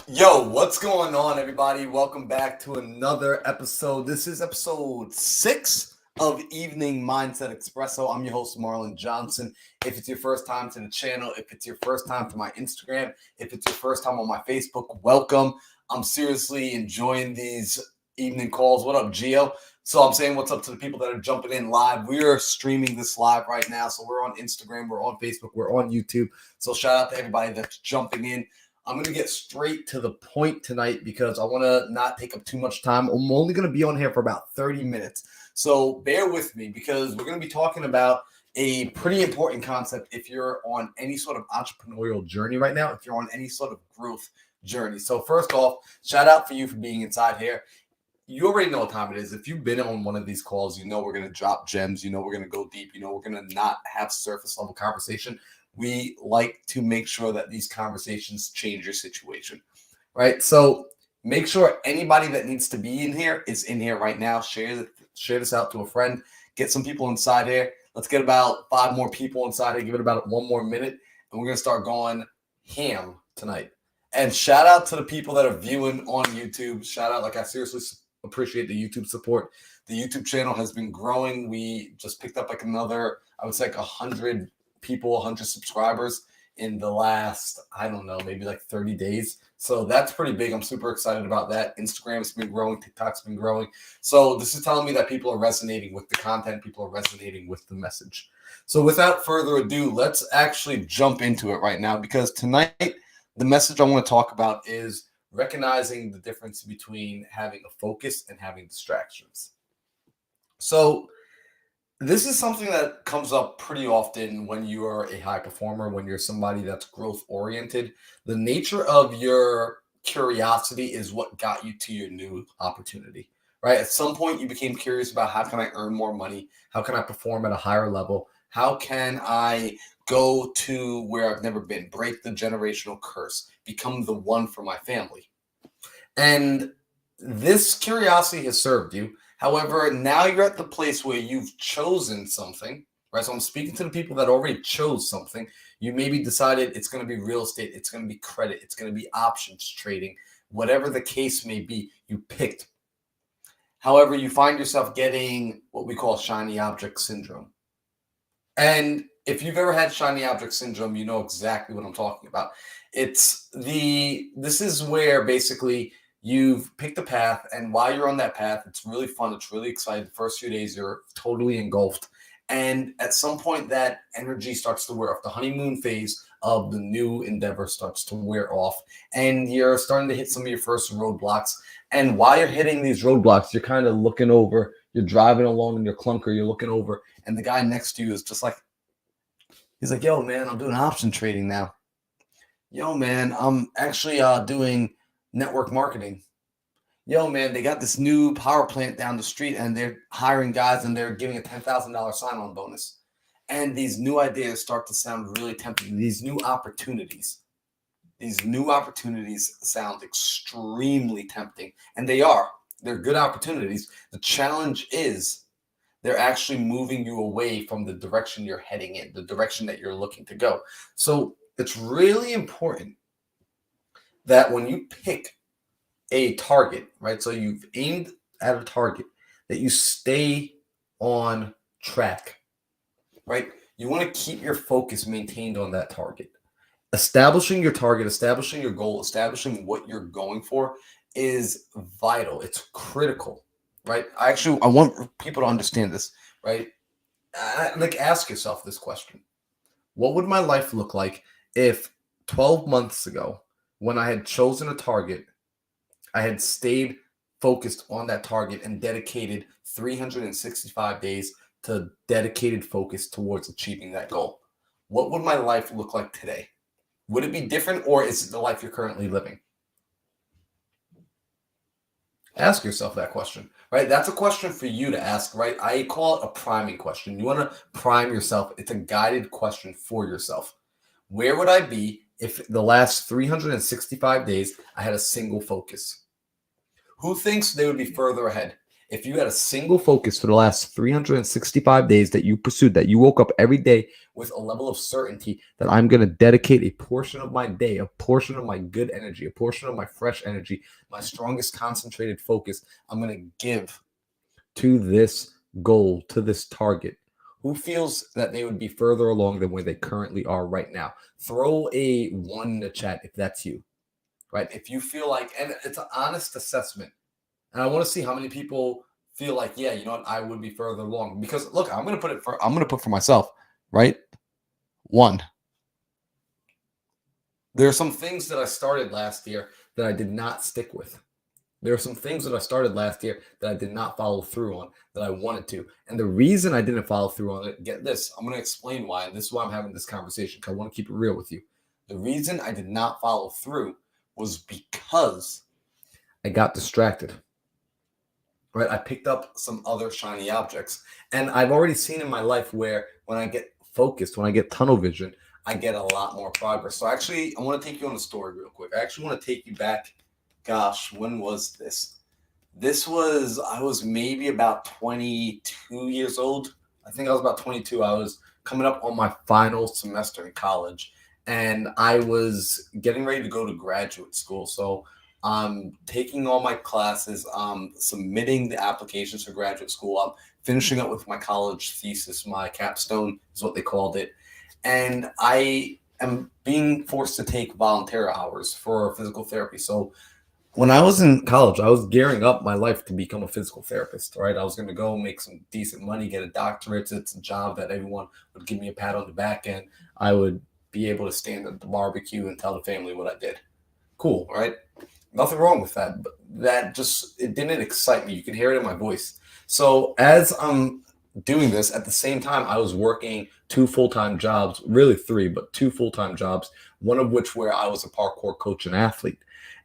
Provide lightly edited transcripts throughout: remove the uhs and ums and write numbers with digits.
Yo, what's going on, everybody? Welcome back to another episode. This is episode 6 of Evening Mindset Espresso. I'm your host, Marlon Johnson. If it's your first time to the channel, if it's your first time to my Instagram, if it's your first time on my Facebook, welcome. I'm seriously enjoying these evening calls. What up, Gio? So I'm saying what's up to the people that are jumping in live. We are streaming this live right now. So we're on Instagram, we're on Facebook, we're on YouTube. So shout out to everybody that's jumping in. I'm going to get straight to the point tonight because I want to not take up too much time. I'm only going to be on here for about 30 minutes. So bear with me because we're going to be talking about a pretty important concept if you're on any sort of entrepreneurial journey right now, if you're on any sort of growth journey. So first off, shout out for you for being inside here. You already know what time it is. If you've been on one of these calls, you know we're going to drop gems. You know we're going to go deep. You know we're going to not have surface level conversation. We like to make sure that these conversations change your situation, right? So make sure anybody that needs to be in here is in here right now. Share this out to a friend. Get some people inside here. Let's get about 5 more people inside here. Give it about 1 more minute, and we're going to start going ham tonight. And shout out to the people that are viewing on YouTube. Shout out, like I seriously appreciate the YouTube support. The YouTube channel has been growing. We just picked up like another, I would say like 100 people, 100 subscribers in the last, I don't know, maybe like 30 days. So that's pretty big. I'm super excited about that. Instagram's been growing. TikTok's been growing. So this is telling me that people are resonating with the content. People are resonating with the message. So without further ado, let's actually jump into it right now because tonight the message I want to talk about is recognizing the difference between having a focus and having distractions. So this is something that comes up pretty often when you are a high performer, when you're somebody that's growth oriented. The nature of your curiosity is what got you to your new opportunity, right? At some point, you became curious about how can I earn more money? How can I perform at a higher level? How can I go to where I've never been, break the generational curse, become the one for my family? And this curiosity has served you. However, now you're at the place where you've chosen something, right? So I'm speaking to the people that already chose something. You maybe decided it's going to be real estate, it's going to be credit, it's going to be options trading, whatever the case may be, you picked. However, you find yourself getting what we call shiny object syndrome. And if you've ever had shiny object syndrome, you know exactly what I'm talking about. This is where basically you've picked a path, and while you're on that path, it's really fun. It's really exciting. The first few days, you're totally engulfed. And at some point, that energy starts to wear off. The honeymoon phase of the new endeavor starts to wear off, and you're starting to hit some of your first roadblocks. And while you're hitting these roadblocks, you're kind of looking over. You're driving along in your clunker. You're looking over, and the guy next to you is just like, he's like, yo, man, I'm doing option trading now. Yo, man, I'm actually doing network marketing. Yo, man, they got this new power plant down the street and they're hiring guys and they're giving a $10,000 sign-on bonus. And these new ideas start to sound really tempting. These new opportunities sound extremely tempting. And they are. They're good opportunities. The challenge is they're actually moving you away from the direction you're heading in, the direction that you're looking to go. So it's really important that when you pick a target, right? So you've aimed at a target, that you stay on track, right? You want to keep your focus maintained on that target. Establishing your target, establishing your goal, establishing what you're going for is vital. It's critical, right? I want people to understand this, right? Like, ask yourself this question. What would my life look like if 12 months ago, when I had chosen a target, I had stayed focused on that target and dedicated 365 days to dedicated focus towards achieving that goal? What would my life look like today? Would it be different, or is it the life you're currently living? Ask yourself that question, right? That's a question for you to ask, right? I call it a priming question. You want to prime yourself. It's a guided question for yourself. Where would I be if the last 365 days I had a single focus? Who thinks they would be further ahead? If you had a single focus for the last 365 days that you pursued, that you woke up every day with a level of certainty that I'm going to dedicate a portion of my day, a portion of my good energy, a portion of my fresh energy, my strongest concentrated focus, I'm going to give to this goal, to this target. Who feels that they would be further along than where they currently are right now? Throw a 1 in the chat if that's you, right? If you feel like, and it's an honest assessment. And I want to see how many people feel like, yeah, you know what, I would be further along. Because look, I'm going to put for myself, right? 1. There are some things that I started last year that I did not stick with. There are some things that I started last year that I did not follow through on that I wanted to. And the reason I didn't follow through on it, get this, I'm going to explain why. And this is why I'm having this conversation, because I want to keep it real with you. The reason I did not follow through was because I got distracted. Right? I picked up some other shiny objects. And I've already seen in my life where when I get focused, when I get tunnel vision, I get a lot more progress. So actually, I want to take you on a story real quick. I actually want to take you back. Gosh, when was this? I was maybe about 22 years old. I think I was about 22. I was coming up on my final semester in college, and I was getting ready to go to graduate school. So I'm taking all my classes, submitting the applications for graduate school. I'm finishing up with my college thesis, my capstone is what they called it. And I am being forced to take volunteer hours for physical therapy. So when I was in college, I was gearing up my life to become a physical therapist, right? I was going to go make some decent money, get a doctorate. It's a job that everyone would give me a pat on the back, and I would be able to stand at the barbecue and tell the family what I did. Cool, right? Nothing wrong with that, but it didn't excite me. You can hear it in my voice. So as I'm doing this, at the same time, I was working 2 full-time jobs, really 3, but 2 full-time jobs, one of which where I was a parkour coach and athlete.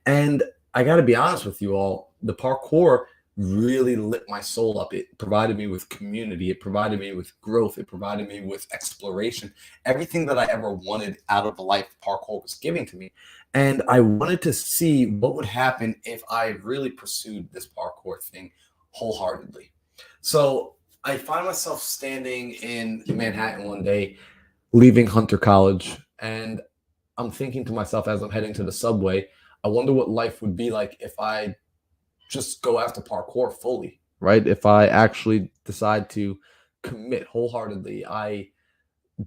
And I got to be honest with you all, the parkour really lit my soul up. It provided me with community. It provided me with growth. It provided me with exploration. Everything that I ever wanted out of life, parkour was giving to me. And I wanted to see what would happen if I really pursued this parkour thing wholeheartedly. So I find myself standing in Manhattan one day, leaving Hunter College, and I'm thinking to myself as I'm heading to the subway, I wonder what life would be like if I just go after parkour fully, right? If I actually decide to commit wholeheartedly, I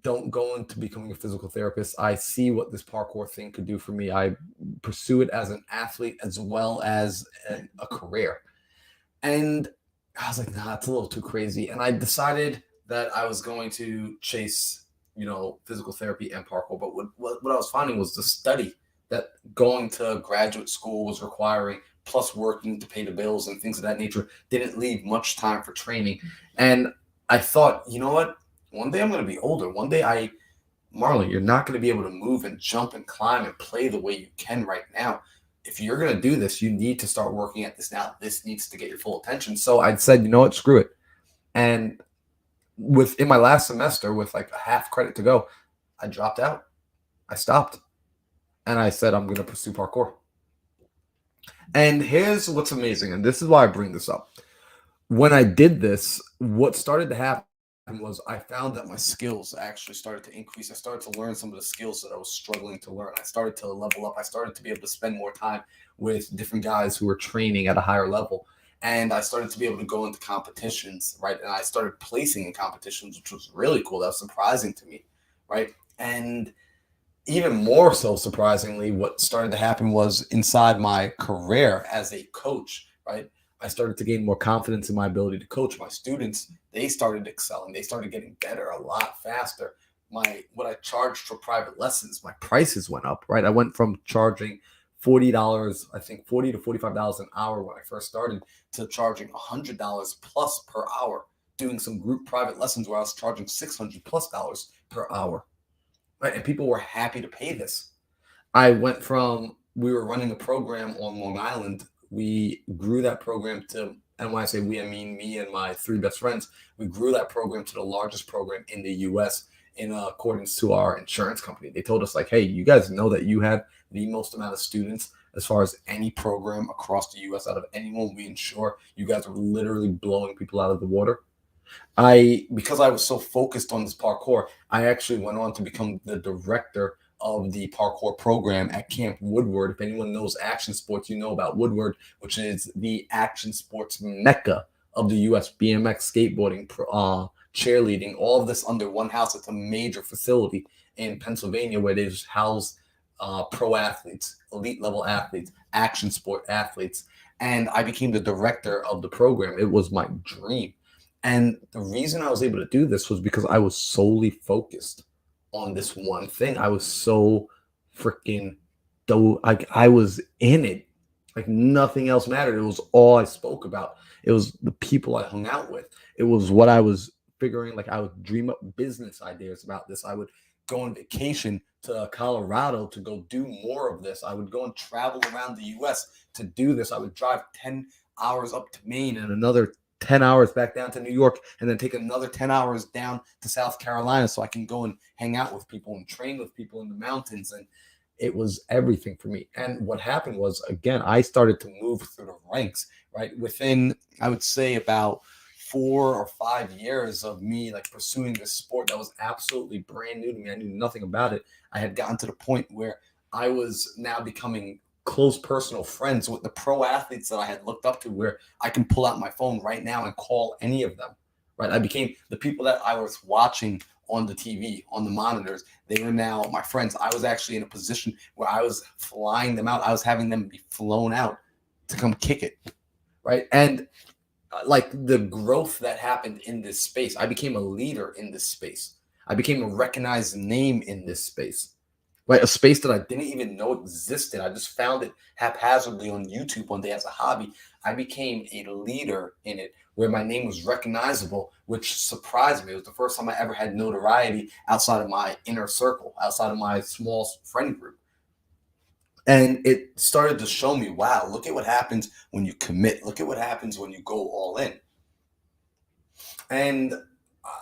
don't go into becoming a physical therapist. I see what this parkour thing could do for me. I pursue it as an athlete as well as a career. And I was like, nah, it's a little too crazy. And I decided that I was going to chase, physical therapy and parkour. But what I was finding was the study that going to graduate school was requiring, plus working to pay the bills and things of that nature, didn't leave much time for training. And I thought, you know what? One day I'm going to be older. One day Marlon, you're not going to be able to move and jump and climb and play the way you can right now. If you're going to do this, you need to start working at this now. This needs to get your full attention. So I said, you know what? Screw it. And in my last semester, with like a half credit to go, I dropped out. I stopped. And I said, I'm going to pursue parkour. And here's what's amazing. And this is why I bring this up. When I did this, what started to happen was I found that my skills actually started to increase. I started to learn some of the skills that I was struggling to learn. I started to level up. I started to be able to spend more time with different guys who were training at a higher level. And I started to be able to go into competitions, right? And I started placing in competitions, which was really cool. That was surprising to me, right? And even more so surprisingly, what started to happen was inside my career as a coach, right? I started to gain more confidence in my ability to coach my students. They started excelling. They started getting better a lot faster. What I charged for private lessons, my prices went up, right? I went from charging $40, I think $40 to $45 an hour when I first started, to charging $100 plus per hour, doing some group private lessons where I was charging $600 plus per hour, right? And people were happy to pay this. We were running a program on Long Island. We grew that program to, and when I say we, I mean me and my 3 best friends, we grew that program to the largest program in the US. in accordance to our insurance company. They told us like, hey, you guys know that you have the most amount of students as far as any program across the US out of anyone we insure. You guys are literally blowing people out of the water. Because I was so focused on this parkour, I actually went on to become the director of the parkour program at Camp Woodward. If anyone knows action sports, you know about Woodward, which is the action sports mecca of the US. BMX, skateboarding, cheerleading, all of this under one house. It's a major facility in Pennsylvania where they just house pro athletes, elite level athletes, action sport athletes. And I became the director of the program. It was my dream. And the reason I was able to do this was because I was solely focused on this one thing. I was so freaking like I was in it. Like nothing else mattered. It was all I spoke about. It was the people I hung out with. It was what I was figuring. Like I would dream up business ideas about this. I would go on vacation to Colorado to go do more of this. I would go and travel around the US to do this. I would drive 10 hours up to Maine and another 10 hours back down to New York, and then take another 10 hours down to South Carolina so I can go and hang out with people and train with people in the mountains. And it was everything for me. And what happened was, again, I started to move through the ranks, right? Within, I would say, about 4 or 5 years of me like pursuing this sport that was absolutely brand new to me. I knew nothing about it. I had gotten to the point where I was now becoming close personal friends with the pro athletes that I had looked up to, where I can pull out my phone right now and call any of them, right? I became the people that I was watching on the TV, on the monitors. They were now my friends. I was actually in a position where I was flying them out. I was having them be flown out to come kick it, right? And like the growth that happened in this space, I became a leader in this space. I became a recognized name in this space. Right, a space that I didn't even know existed. I just found it haphazardly on YouTube one day as a hobby. I became a leader in it where my name was recognizable, which surprised me. It was the first time I ever had notoriety outside of my inner circle, outside of my small friend group. And it started to show me, wow, look at what happens when you commit. Look at what happens when you go all in. And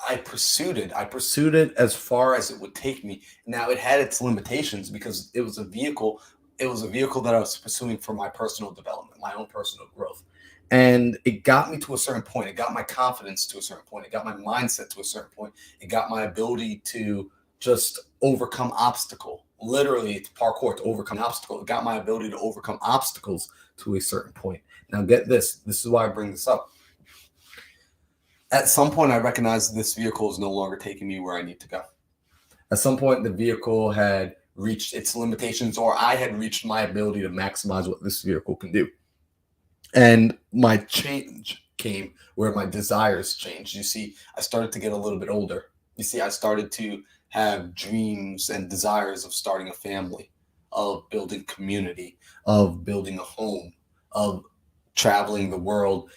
I pursued it. I pursued it as far as it would take me. Now it had its limitations because it was a vehicle. It was a vehicle that I was pursuing for my personal development, my own personal growth. And it got me to a certain point. It got my confidence to a certain point. It got my mindset to a certain point. It got my ability to just overcome obstacle. Literally, it's parkour, to overcome obstacle. It got my ability to overcome obstacles to a certain point. Now get this. This is why I bring this up. At some point, I recognized this vehicle is no longer taking me where I need to go. At some point, the vehicle had reached its limitations, or I had reached my ability to maximize what this vehicle can do. And my change came where my desires changed. You see, I started to get a little bit older. You see, I started to have dreams and desires of starting a family, of building community, of building a home, of traveling the world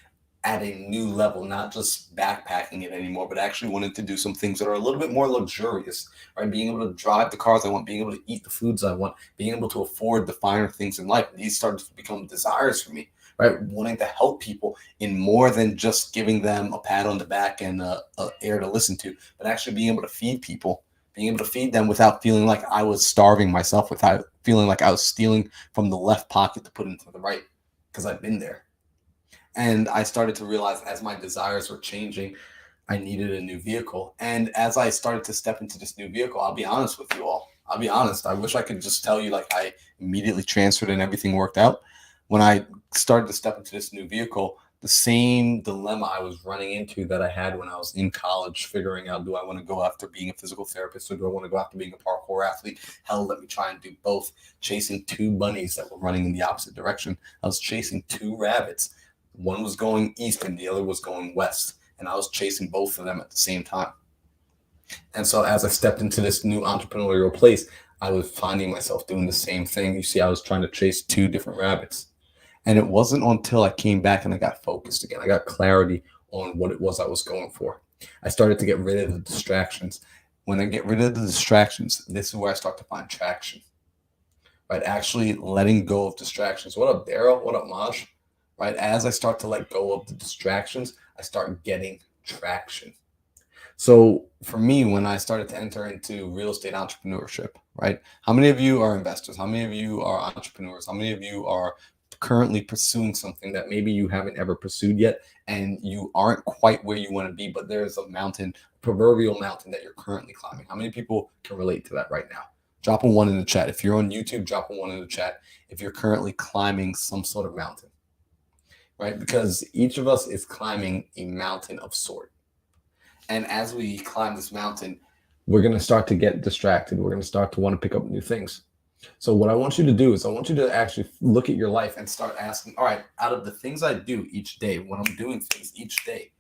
at a new level, not just backpacking it anymore, but actually wanted to do some things that are a little bit more luxurious, right? Being able to drive the cars I want, being able to eat the foods I want, being able to afford the finer things in life. These started to become desires for me, right? Wanting to help people in more than just giving them a pat on the back and a air to listen to, but actually being able to feed people, being able to feed them without feeling like I was starving myself, without feeling like I was stealing from the left pocket to put into the right, because I've been there. And I started to realize as my desires were changing, I needed a new vehicle. And as I started to step into this new vehicle, I'll be honest with you all. I'll be honest. I wish I could just tell you like I immediately transferred and everything worked out. When I started to step into this new vehicle, the same dilemma I was running into that I had when I was in college, figuring out, do I want to go after being a physical therapist or do I want to go after being a parkour athlete? Hell, let me try and do both. Chasing two bunnies that were running in the opposite direction. I was chasing two rabbits. One was going east and the other was going west. And I was chasing both of them at the same time. And so as I stepped into this new entrepreneurial place, I was finding myself doing the same thing. You see, I was trying to chase two different rabbits. And it wasn't until I came back and I got focused again. I got clarity on what it was I was going for. I started to get rid of the distractions. When I get rid of the distractions, this is where I start to find traction. Right? Actually letting go of distractions. What up, Daryl? What up, Maj? Right? As I start to let go of the distractions, I start getting traction. So for me, when I started to enter into real estate entrepreneurship, right? How many of you are investors? How many of you are entrepreneurs? How many of you are currently pursuing something that maybe you haven't ever pursued yet and you aren't quite where you want to be, but there's a mountain, proverbial mountain that you're currently climbing? How many people can relate to that right now? Drop a one in the chat. If you're on YouTube, drop a one in the chat if you're currently climbing some sort of mountain, right? Because each of us is climbing a mountain of sort. And as we climb this mountain, we're going to start to get distracted. We're going to start to want to pick up new things. So what I want you to do is I want you to actually look at your life and start asking, all right, out of the things I do each day, when I'm doing things each day,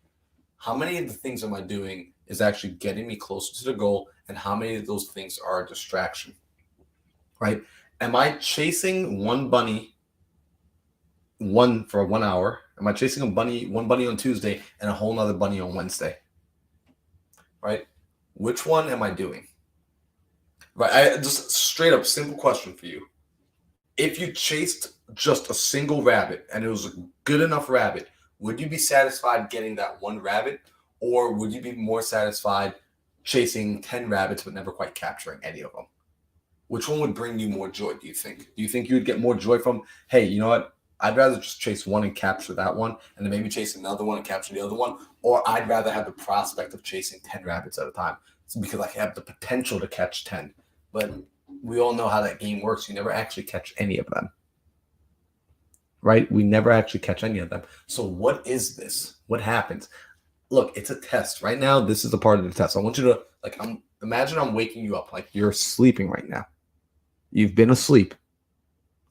how many of the things am I doing is actually getting me closer to the goal? And how many of those things are a distraction, right? Am I chasing one bunny for 1 hour? Am I chasing one bunny on Tuesday and a whole nother bunny on Wednesday? Right? Which one am I doing? Right? I just straight up simple question for you. If you chased just a single rabbit and it was a good enough rabbit, would you be satisfied getting that one rabbit, or would you be more satisfied chasing 10 rabbits but never quite capturing any of them? Which one would bring you more joy, do you think? Do you think you would get more joy from, hey, you know what? I'd rather just chase one and capture that one, and then maybe chase another one and capture the other one, or I'd rather have the prospect of chasing 10 rabbits at a time. It's because I have the potential to catch 10. But we all know how that game works. You never actually catch any of them, right? We never actually catch any of them. So what is this? What happens? Look, it's a test. Right now, this is a part of the test. I want you to, imagine I'm waking you up like you're sleeping right now. You've been asleep.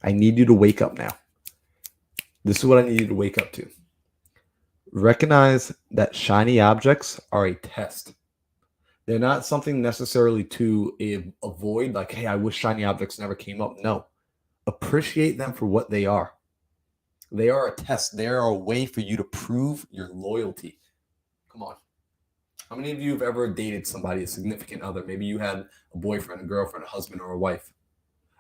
I need you to wake up now. This is what I need you to wake up to. Recognize that shiny objects are a test. They're not something necessarily to avoid, like, hey, I wish shiny objects never came up. No. Appreciate them for what they are. They are a test. They are a way for you to prove your loyalty. Come on. How many of you have ever dated somebody, a significant other? Maybe you had a boyfriend, a girlfriend, a husband, or a wife.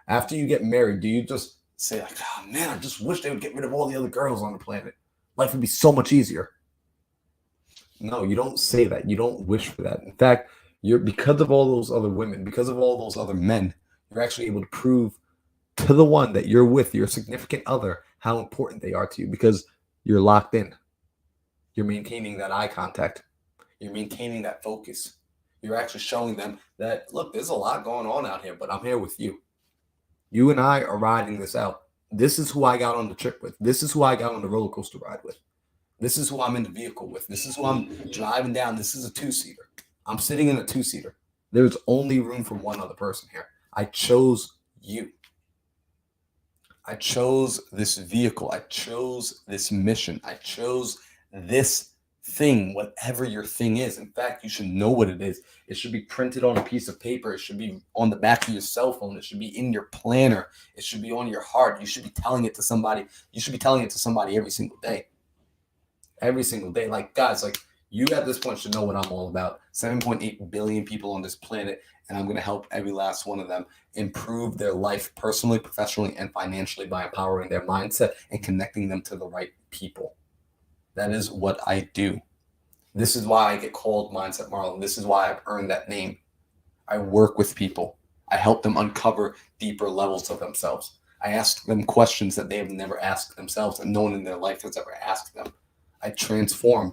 After you get married, do you just say, like, oh, man, I just wish they would get rid of all the other girls on the planet? Life would be so much easier. No, you don't say that. You don't wish for that. In fact, because of all those other women, because of all those other men, you're actually able to prove to the one that you're with, your significant other, how important they are to you, because you're locked in. You're maintaining that eye contact. You're maintaining that focus. You're actually showing them that, look, there's a lot going on out here, but I'm here with you. You and I are riding this out. This is who I got on the trip with. This is who I got on the roller coaster ride with. This is who I'm in the vehicle with. This is who I'm driving down. This is a two-seater. I'm sitting in a two-seater. There's only room for one other person here. I chose you. I chose this vehicle. I chose this mission. I chose this thing, whatever your thing is. In fact, you should know what it is. It should be printed on a piece of paper. It should be on the back of your cell phone. It should be in your planner. It should be on your heart. You should be telling it to somebody. You should be telling it to somebody every single day. Every single day. Like, guys, like, you at this point should know what I'm all about. 7.8 billion people on this planet, and I'm going to help every last one of them improve their life personally, professionally, and financially by empowering their mindset and connecting them to the right people. That is what I do. This is why I get called Mindset Marlon. This is why I've earned that name. I work with people. I help them uncover deeper levels of themselves. I ask them questions that they have never asked themselves and no one in their life has ever asked them. I transform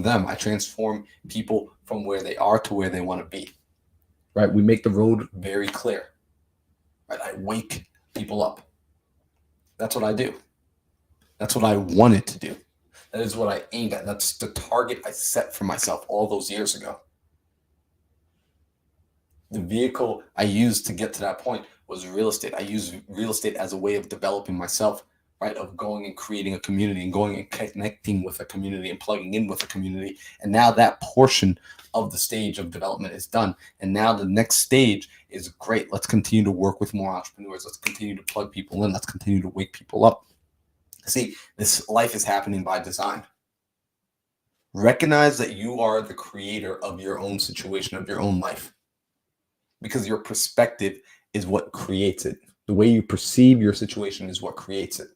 them. I transform people from where they are to where they want to be. Right? We make the road very clear. Right? I wake people up. That's what I do. That's what I wanted to do. That is what I aimed at. That's the target I set for myself all those years ago. The vehicle I used to get to that point was real estate. I used real estate as a way of developing myself, right? Of going and creating a community and going and connecting with a community and plugging in with a community. And now that portion of the stage of development is done. And now the next stage is great. Let's continue to work with more entrepreneurs. Let's continue to plug people in. Let's continue to wake people up. See, this life is happening by design. Recognize that you are the creator of your own situation, of your own life, because your perspective is what creates it. The way you perceive your situation is what creates it.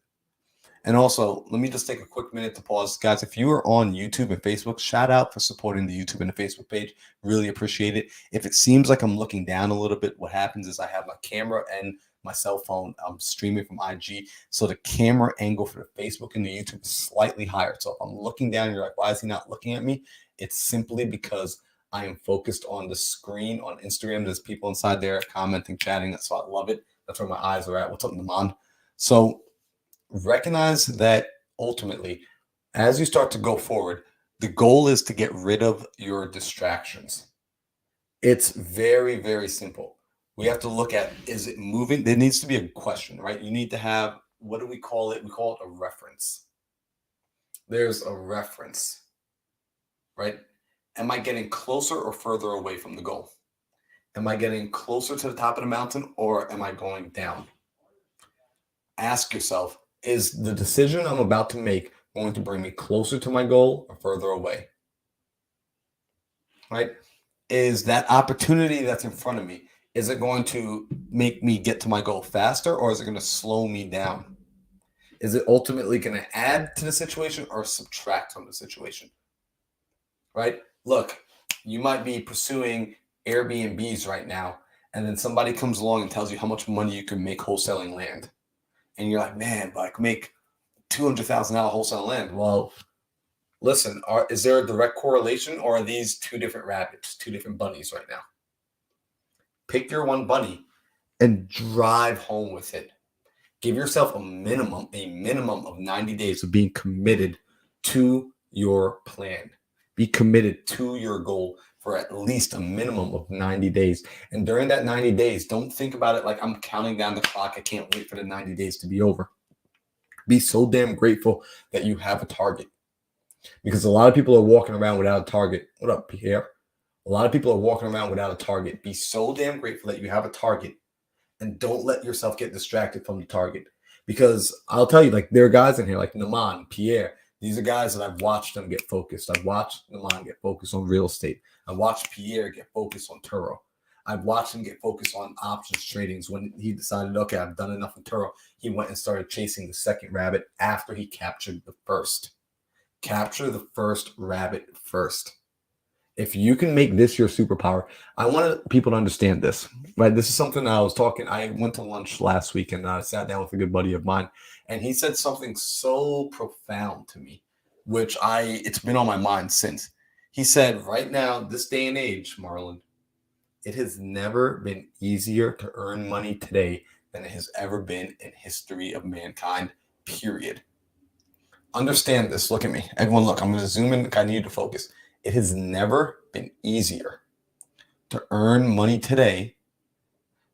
And also, let me just take a quick minute to pause. Guys, if you are on YouTube and Facebook, shout out for supporting the YouTube and the Facebook page. Really appreciate it. If it seems like I'm looking down a little bit, what happens is I have my camera and my cell phone. I'm streaming from IG. So the camera angle for the Facebook and the YouTube is slightly higher. So if I'm looking down, you're like, why is he not looking at me? It's simply because I am focused on the screen on Instagram. There's people inside there commenting, chatting. So I love it. That's where my eyes are at. What's up, Naman? So recognize that ultimately, as you start to go forward, the goal is to get rid of your distractions. It's very, very simple. We have to look at, is it moving? There needs to be a question, right? You need to have, what do we call it? We call it a reference. There's a reference, right? Am I getting closer or further away from the goal? Am I getting closer to the top of the mountain or am I going down? Ask yourself, is the decision I'm about to make going to bring me closer to my goal or further away? Right? Is that opportunity that's in front of me, is it going to make me get to my goal faster or is it going to slow me down? Is it ultimately going to add to the situation or subtract from the situation? Right? Look, you might be pursuing Airbnbs right now, and then somebody comes along and tells you how much money you can make wholesaling land. And you're like, man, but I can make $200,000 wholesale land. Well, listen, is there a direct correlation or are these two different rabbits, two different bunnies right now? Pick your one bunny and drive home with it. Give yourself a minimum of 90 days of being committed to your plan. Be committed to your goal for at least a minimum of 90 days. And during that 90 days, don't think about it like I'm counting down the clock. I can't wait for the 90 days to be over. Be so damn grateful that you have a target. Because a lot of people are walking around without a target. What up, Pierre? A lot of people are walking around without a target. Be so damn grateful that you have a target. And don't let yourself get distracted from the target. Because I'll tell you, like, there are guys in here like Naman, Pierre. These are guys that I've watched them get focused. I've watched Naman get focused on real estate. I've watched Pierre get focused on Turo. I've watched him get focused on options tradings. When he decided, okay, I've done enough in Turo, he went and started chasing the second rabbit after he captured the first. Capture the first rabbit first. If you can make this your superpower, I want people to understand this, right? This is something I was talking. I went to lunch last week and I sat down with a good buddy of mine, and he said something so profound to me, which it's been on my mind since. He said, right now, this day and age, Marlon, it has never been easier to earn money today than it has ever been in history of mankind, period. Understand this. Look at me. Everyone, look, I'm going to zoom in. I need you to focus. It has never been easier to earn money today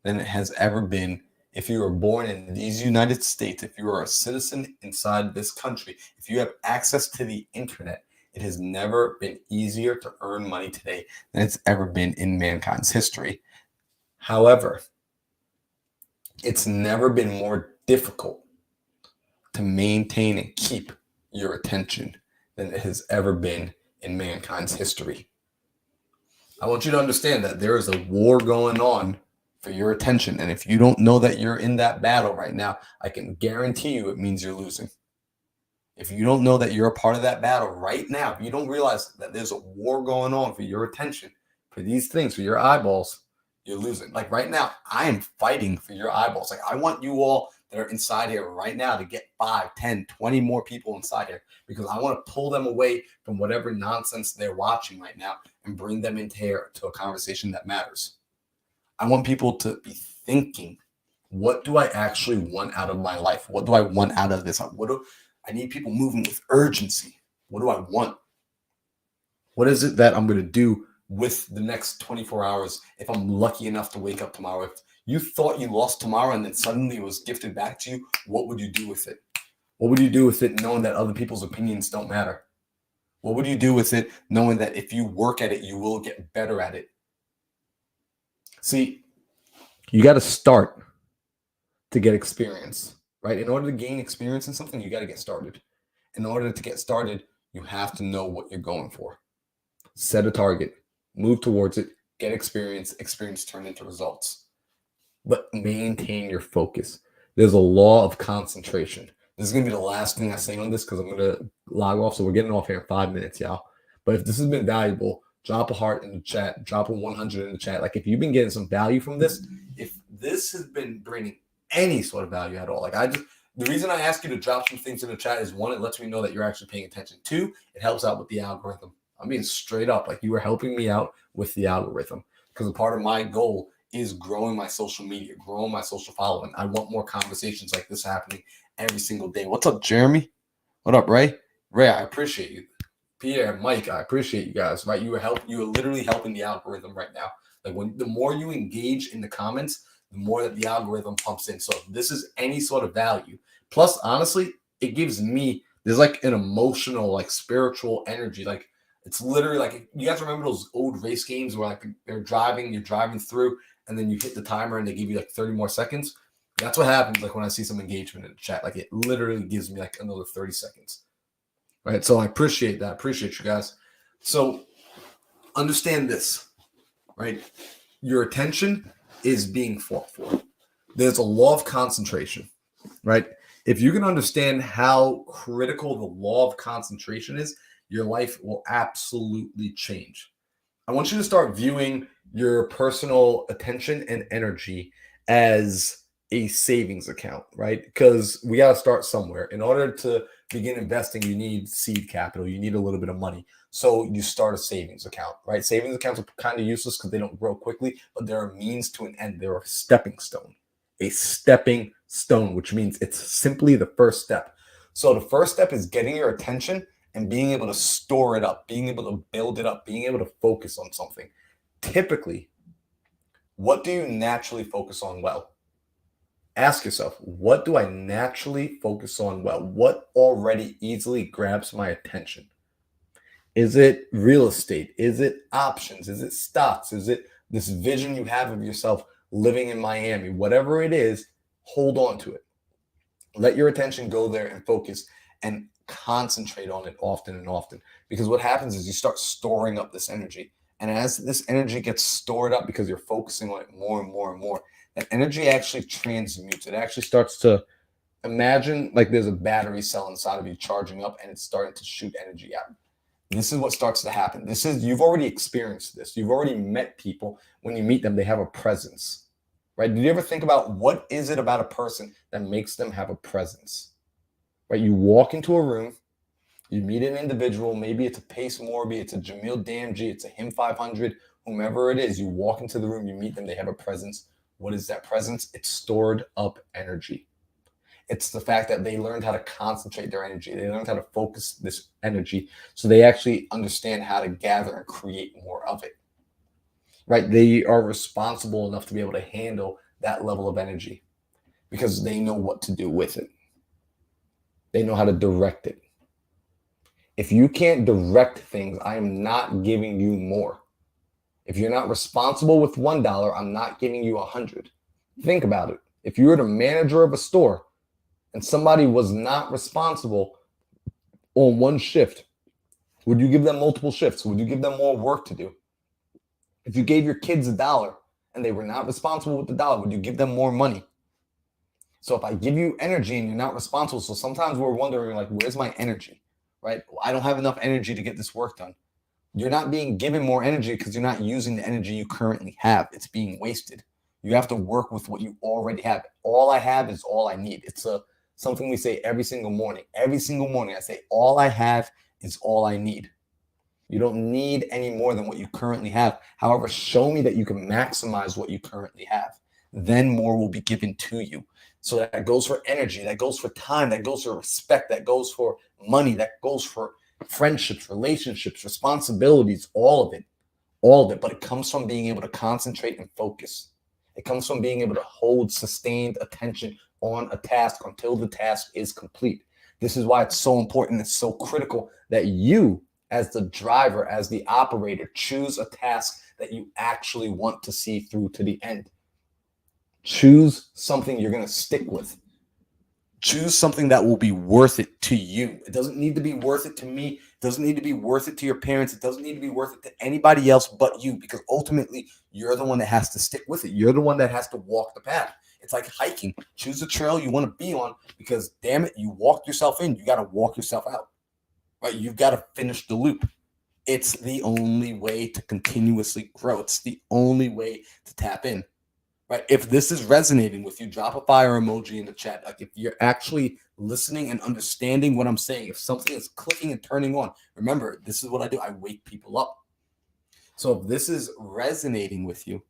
than it has ever been if you were born in these United States, if you are a citizen inside this country, if you have access to the internet. It has never been easier to earn money today than it's ever been in mankind's history. However, it's never been more difficult to maintain and keep your attention than it has ever been in mankind's history. I want you to understand that there is a war going on for your attention. And if you don't know that you're in that battle right now, I can guarantee you it means you're losing. If you don't know that you're a part of that battle right now, if you don't realize that there's a war going on for your attention, for these things, for your eyeballs, you're losing. Like right now, I am fighting for your eyeballs. Like I want you all that are inside here right now to get 5, 10, 20 more people inside here because I want to pull them away from whatever nonsense they're watching right now and bring them into here to a conversation that matters. I want people to be thinking, what do I actually want out of my life? What do I want out of this? I need people moving with urgency. What do I want? What is it that I'm going to do with the next 24 hours if I'm lucky enough to wake up tomorrow? If you thought you lost tomorrow and then suddenly it was gifted back to you, what would you do with it? What would you do with it knowing that other people's opinions don't matter? What would you do with it knowing that if you work at it, you will get better at it? See, you got to start to get experience, right? In order to gain experience in something, you got to get started. In order to get started, you have to know what you're going for. Set a target, move towards it, get experience turn into results. But maintain your focus. There's a law of concentration. This is going to be the last thing I say on this because I'm going to log off. So we're getting off here in 5 minutes, y'all. But if this has been valuable, drop a heart in the chat, drop a 100 in the chat. Like if you've been getting some value from this, if this has been bringing any sort of value at all, the reason I ask you to drop some things in the chat is, one, it lets me know that you're actually paying attention. Two, it helps out with the algorithm. I'm being straight up, like you are helping me out with the algorithm, because a part of my goal is growing my social media, growing my social following. I want more conversations like this happening every single day. What's up, Jeremy? What up, Ray? Ray, I appreciate you. Pierre, Mike, I appreciate you guys, right? You are literally helping the algorithm right now. Like the more you engage in the comments, the more that the algorithm pumps in. So if this is any sort of value, plus honestly, it gives me, there's like an emotional, like spiritual energy. Like it's literally like, you guys remember those old race games where like you're driving through and then you hit the timer and they give you like 30 more seconds. That's what happens like when I see some engagement in the chat. Like it literally gives me like another 30 seconds. Right. So I appreciate that. Appreciate you guys. So understand this, right? Your attention is being fought for. There's a law of concentration, right? If you can understand how critical the law of concentration is, your life will absolutely change. I want you to start viewing your personal attention and energy as a savings account, right? Because we got to start somewhere. In order to begin investing, you need seed capital. You need a little bit of money. So you start a savings account, right? Savings accounts are kind of useless because they don't grow quickly, but they're a means to an end. They're a stepping stone, which means it's simply the first step. So the first step is getting your attention and being able to store it up, being able to build it up, being able to focus on something. Typically, what do you naturally focus on well? Ask yourself, what do I naturally focus on well? What already easily grabs my attention? Is it real estate? Is it options? Is it stocks? Is it this vision you have of yourself living in Miami? Whatever it is, hold on to it. Let your attention go there and focus and concentrate on it often and often. Because what happens is you start storing up this energy. And as this energy gets stored up because you're focusing on it more and more and more, that energy actually transmutes. It actually starts to, imagine like there's a battery cell inside of you charging up and it's starting to shoot energy out. This is what starts to happen. You've already experienced this. You've already met people. When you meet them, they have a presence, right? Did you ever think about what is it about a person that makes them have a presence, right? You walk into a room, you meet an individual, maybe it's a Pace Morby, it's a Jamil Damji, it's a Him 500, whomever it is. You walk into the room, you meet them, they have a presence. What is that presence? It's stored up energy. It's the fact that they learned how to concentrate their energy. They learned how to focus this energy so they actually understand how to gather and create more of it, right? They are responsible enough to be able to handle that level of energy because they know what to do with it. They know how to direct it. If you can't direct things, I am not giving you more. If you're not responsible with $1, I'm not giving you 100. Think about it. If you were the manager of a store and somebody was not responsible on one shift, would you give them multiple shifts? Would you give them more work to do? If you gave your kids $1 and they were not responsible with the dollar, would you give them more money? So if I give you energy and you're not responsible, so sometimes we're wondering like, where's my energy, right? I don't have enough energy to get this work done. You're not being given more energy because you're not using the energy you currently have. It's being wasted. You have to work with what you already have. All I have is all I need. It's something we say every single morning. Every single morning I say, all I have is all I need. You don't need any more than what you currently have. However, show me that you can maximize what you currently have. Then more will be given to you. So that goes for energy, that goes for time, that goes for respect, that goes for money, that goes for friendships, relationships, responsibilities, all of it. But it comes from being able to concentrate and focus. It comes from being able to hold sustained attention on a task until the task is complete. This is why it's so important. It's so critical that you, as the driver, as the operator, choose a task that you actually want to see through to the end. Choose something you're going to stick with. Choose something that will be worth it to you. It doesn't need to be worth it to me. It doesn't need to be worth it to your parents. It doesn't need to be worth it to anybody else but you, because ultimately you're the one that has to stick with it. You're the one that has to walk the path. It's like hiking. Choose a trail you want to be on because, damn it, you walked yourself in. You got to walk yourself out, right? You've got to finish the loop. It's the only way to continuously grow. It's the only way to tap in, right? If this is resonating with you, drop a fire emoji in the chat. Like if you're actually listening and understanding what I'm saying, if something is clicking and turning on, remember, this is what I do. I wake people up. So if this is resonating with you,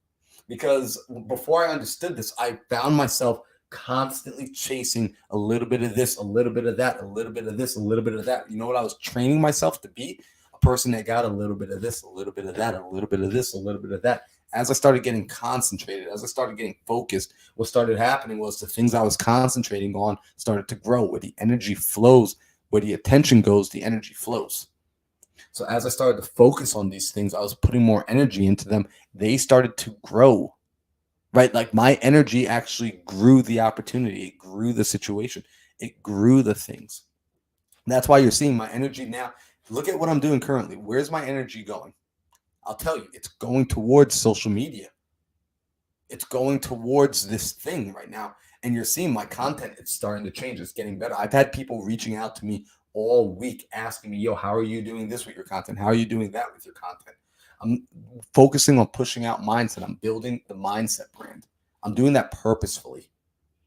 because before I understood this, I found myself constantly chasing a little bit of this, a little bit of that, a little bit of this, a little bit of that. You know what I was training myself to be? A person that got a little bit of this, a little bit of that, a little bit of this, a little bit of that. As I started getting concentrated, as I started getting focused, what started happening was the things I was concentrating on started to grow. Where the energy flows, where the attention goes, the energy flows. So as I started to focus on these things, I was putting more energy into them. They started to grow, right? Like my energy actually grew the opportunity. It grew the situation. It grew the things. And that's why you're seeing my energy now. Look at what I'm doing currently. Where's my energy going? I'll tell you, it's going towards social media. It's going towards this thing right now. And you're seeing my content, it's starting to change. It's getting better. I've had people reaching out to me all week asking me, yo, how are you doing this with your content? How are you doing that with your content? I'm focusing on pushing out mindset. I'm building the mindset brand. I'm doing that purposefully.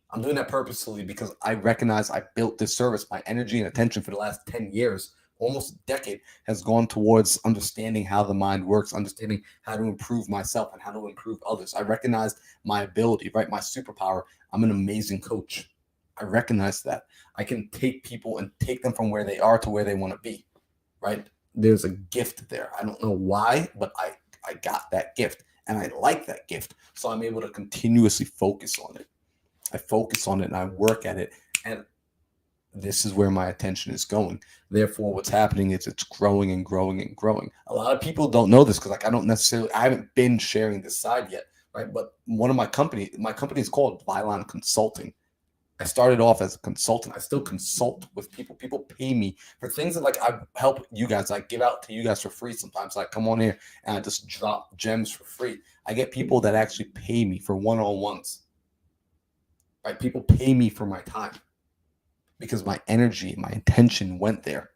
I'm doing that purposefully because I recognize I built this service. My energy and attention for the last 10 years, almost a decade, has gone towards understanding how the mind works, understanding how to improve myself and how to improve others. I recognized my ability, right? My superpower. I'm an amazing coach. I recognize that. I can take people and take them from where they are to where they want to be, right? There's a gift there. I don't know why, but I got that gift and I like that gift. So I'm able to continuously focus on it. I focus on it and I work at it. And this is where my attention is going. Therefore, what's happening is it's growing and growing and growing. A lot of people don't know this because I haven't been sharing this side yet, right? But one of my company is called Vylon Consulting. I started off as a consultant. I still consult with people. People pay me for things that like I help you guys. I give out to you guys for free sometimes. I come on here and I just drop gems for free. I get people that actually pay me for one-on-ones. Right? People pay me for my time because my energy, my attention went there.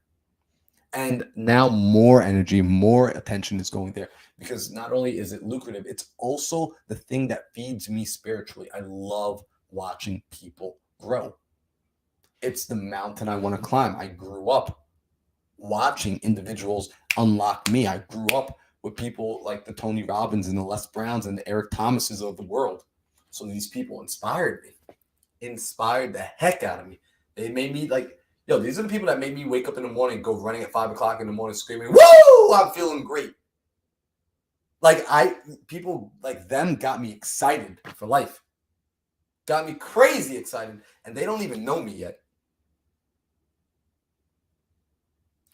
And now more energy, more attention is going there because not only is it lucrative, it's also the thing that feeds me spiritually. I love watching people grow. It's the mountain I want to climb. I grew up watching individuals unlock me. I grew up with people like the Tony Robbins and the Les Browns and the Eric Thomases of the world. So these people inspired the heck out of me. They made me like, yo, these are the people that made me wake up in the morning, go running at 5 o'clock in the morning, screaming, woo, I'm feeling great. Like people like them got me excited for life. Got me crazy excited, and they don't even know me yet.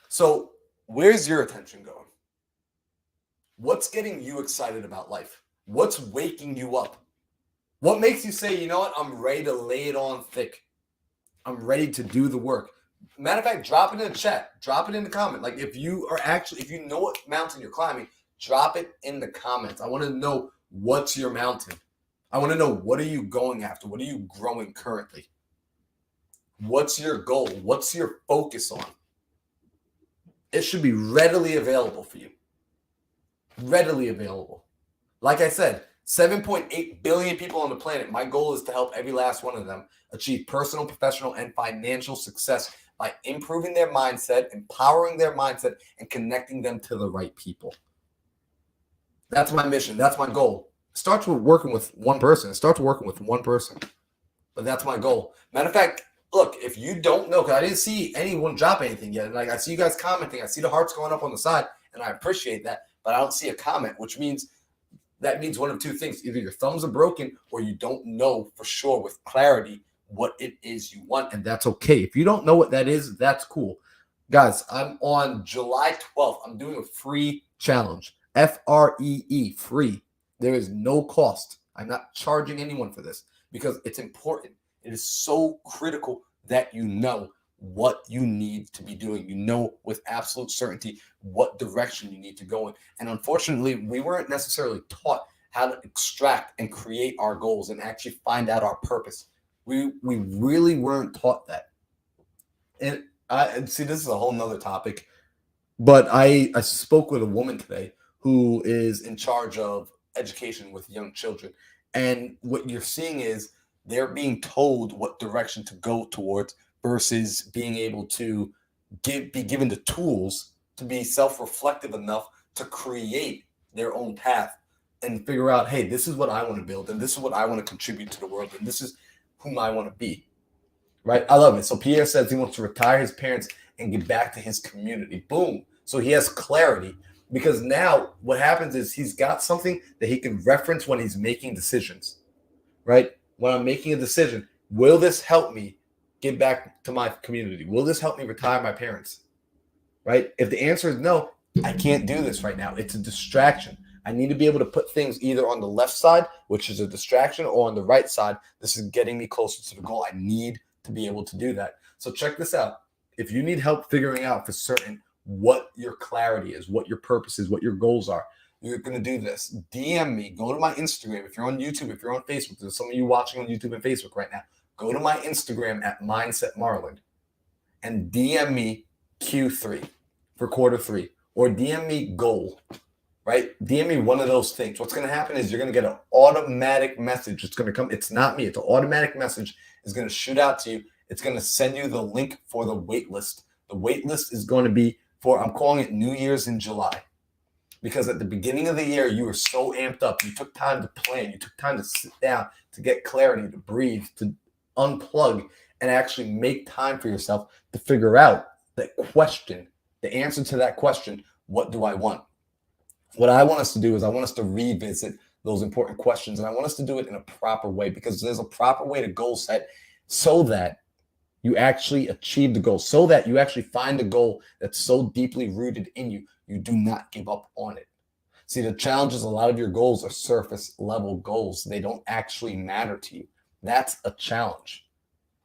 So where's your attention going? What's getting you excited about life? What's waking you up? What makes you say, you know what, I'm ready to lay it on thick. I'm ready to do the work. Matter of fact, drop it in the chat. Drop it in the comment. Like if you know what mountain you're climbing, drop it in the comments. I want to know what's your mountain. I want to know, what are you going after? What are you growing currently? What's your goal? What's your focus on? It should be readily available for you. Readily available. Like I said, 7.8 billion people on the planet. My goal is to help every last one of them achieve personal, professional, and financial success by improving their mindset, empowering their mindset, and connecting them to the right people. That's my mission. That's my goal. It starts with working with one person. But that's my goal. Matter of fact, look, if you don't know, because I didn't see anyone drop anything yet. Like I see you guys commenting. I see the hearts going up on the side, and I appreciate that. But I don't see a comment, which means one of two things. Either your thumbs are broken or you don't know for sure with clarity what it is you want, and that's okay. If you don't know what that is, that's cool. Guys, I'm on July 12th. I'm doing a free challenge. FREE, free. There is no cost. I'm not charging anyone for this because it's important. It is so critical that you know what you need to be doing. You know with absolute certainty what direction you need to go in. And unfortunately, we weren't necessarily taught how to extract and create our goals and actually find out our purpose. We really weren't taught that. And I see, this is a whole nother topic, but I spoke with a woman today who is in charge of education with young children. And what you're seeing is they're being told what direction to go towards versus being able to be given the tools to be self-reflective enough to create their own path and figure out, hey, this is what I want to build, and this is what I want to contribute to the world, and this is whom I want to be. Right? I love it. So Pierre says he wants to retire his parents and get back to his community. Boom. So he has clarity, because now what happens is he's got something that he can reference when he's making decisions. Right? When I'm making a decision, will this help me get back to my community? Will this help me retire my parents? Right? If the answer is no, I can't do this right now. It's a distraction. I need to be able to put things either on the left side, which is a distraction, or on the right side. This is getting me closer to the goal. I need to be able to do that. So check this out. If you need help figuring out for certain what your clarity is, what your purpose is, what your goals are, you're going to do this. DM me. Go to my Instagram. If you're on YouTube, if you're on Facebook, there's some of you watching on YouTube and Facebook right now. Go to my Instagram at MindsetMarlon and DM me Q3 for Q3, or DM me goal. Right? DM me one of those things. What's going to happen is you're going to get an automatic message. It's going to come. It's not me. It's an automatic message. It's going to shoot out to you. It's going to send you the link for the wait list. The wait list is going to be for, I'm calling it New Year's in July. Because at the beginning of the year, you were so amped up. You took time to plan. You took time to sit down, to get clarity, to breathe, to unplug, and actually make time for yourself to figure out that question, the answer to that question, what do I want? What I want us to do is I want us to revisit those important questions, and I want us to do it in a proper way, because there's a proper way to goal set so that you actually achieve the goal, so that you actually find a goal that's so deeply rooted in you, you do not give up on it. See, the challenge is a lot of your goals are surface level goals. They don't actually matter to you. That's a challenge.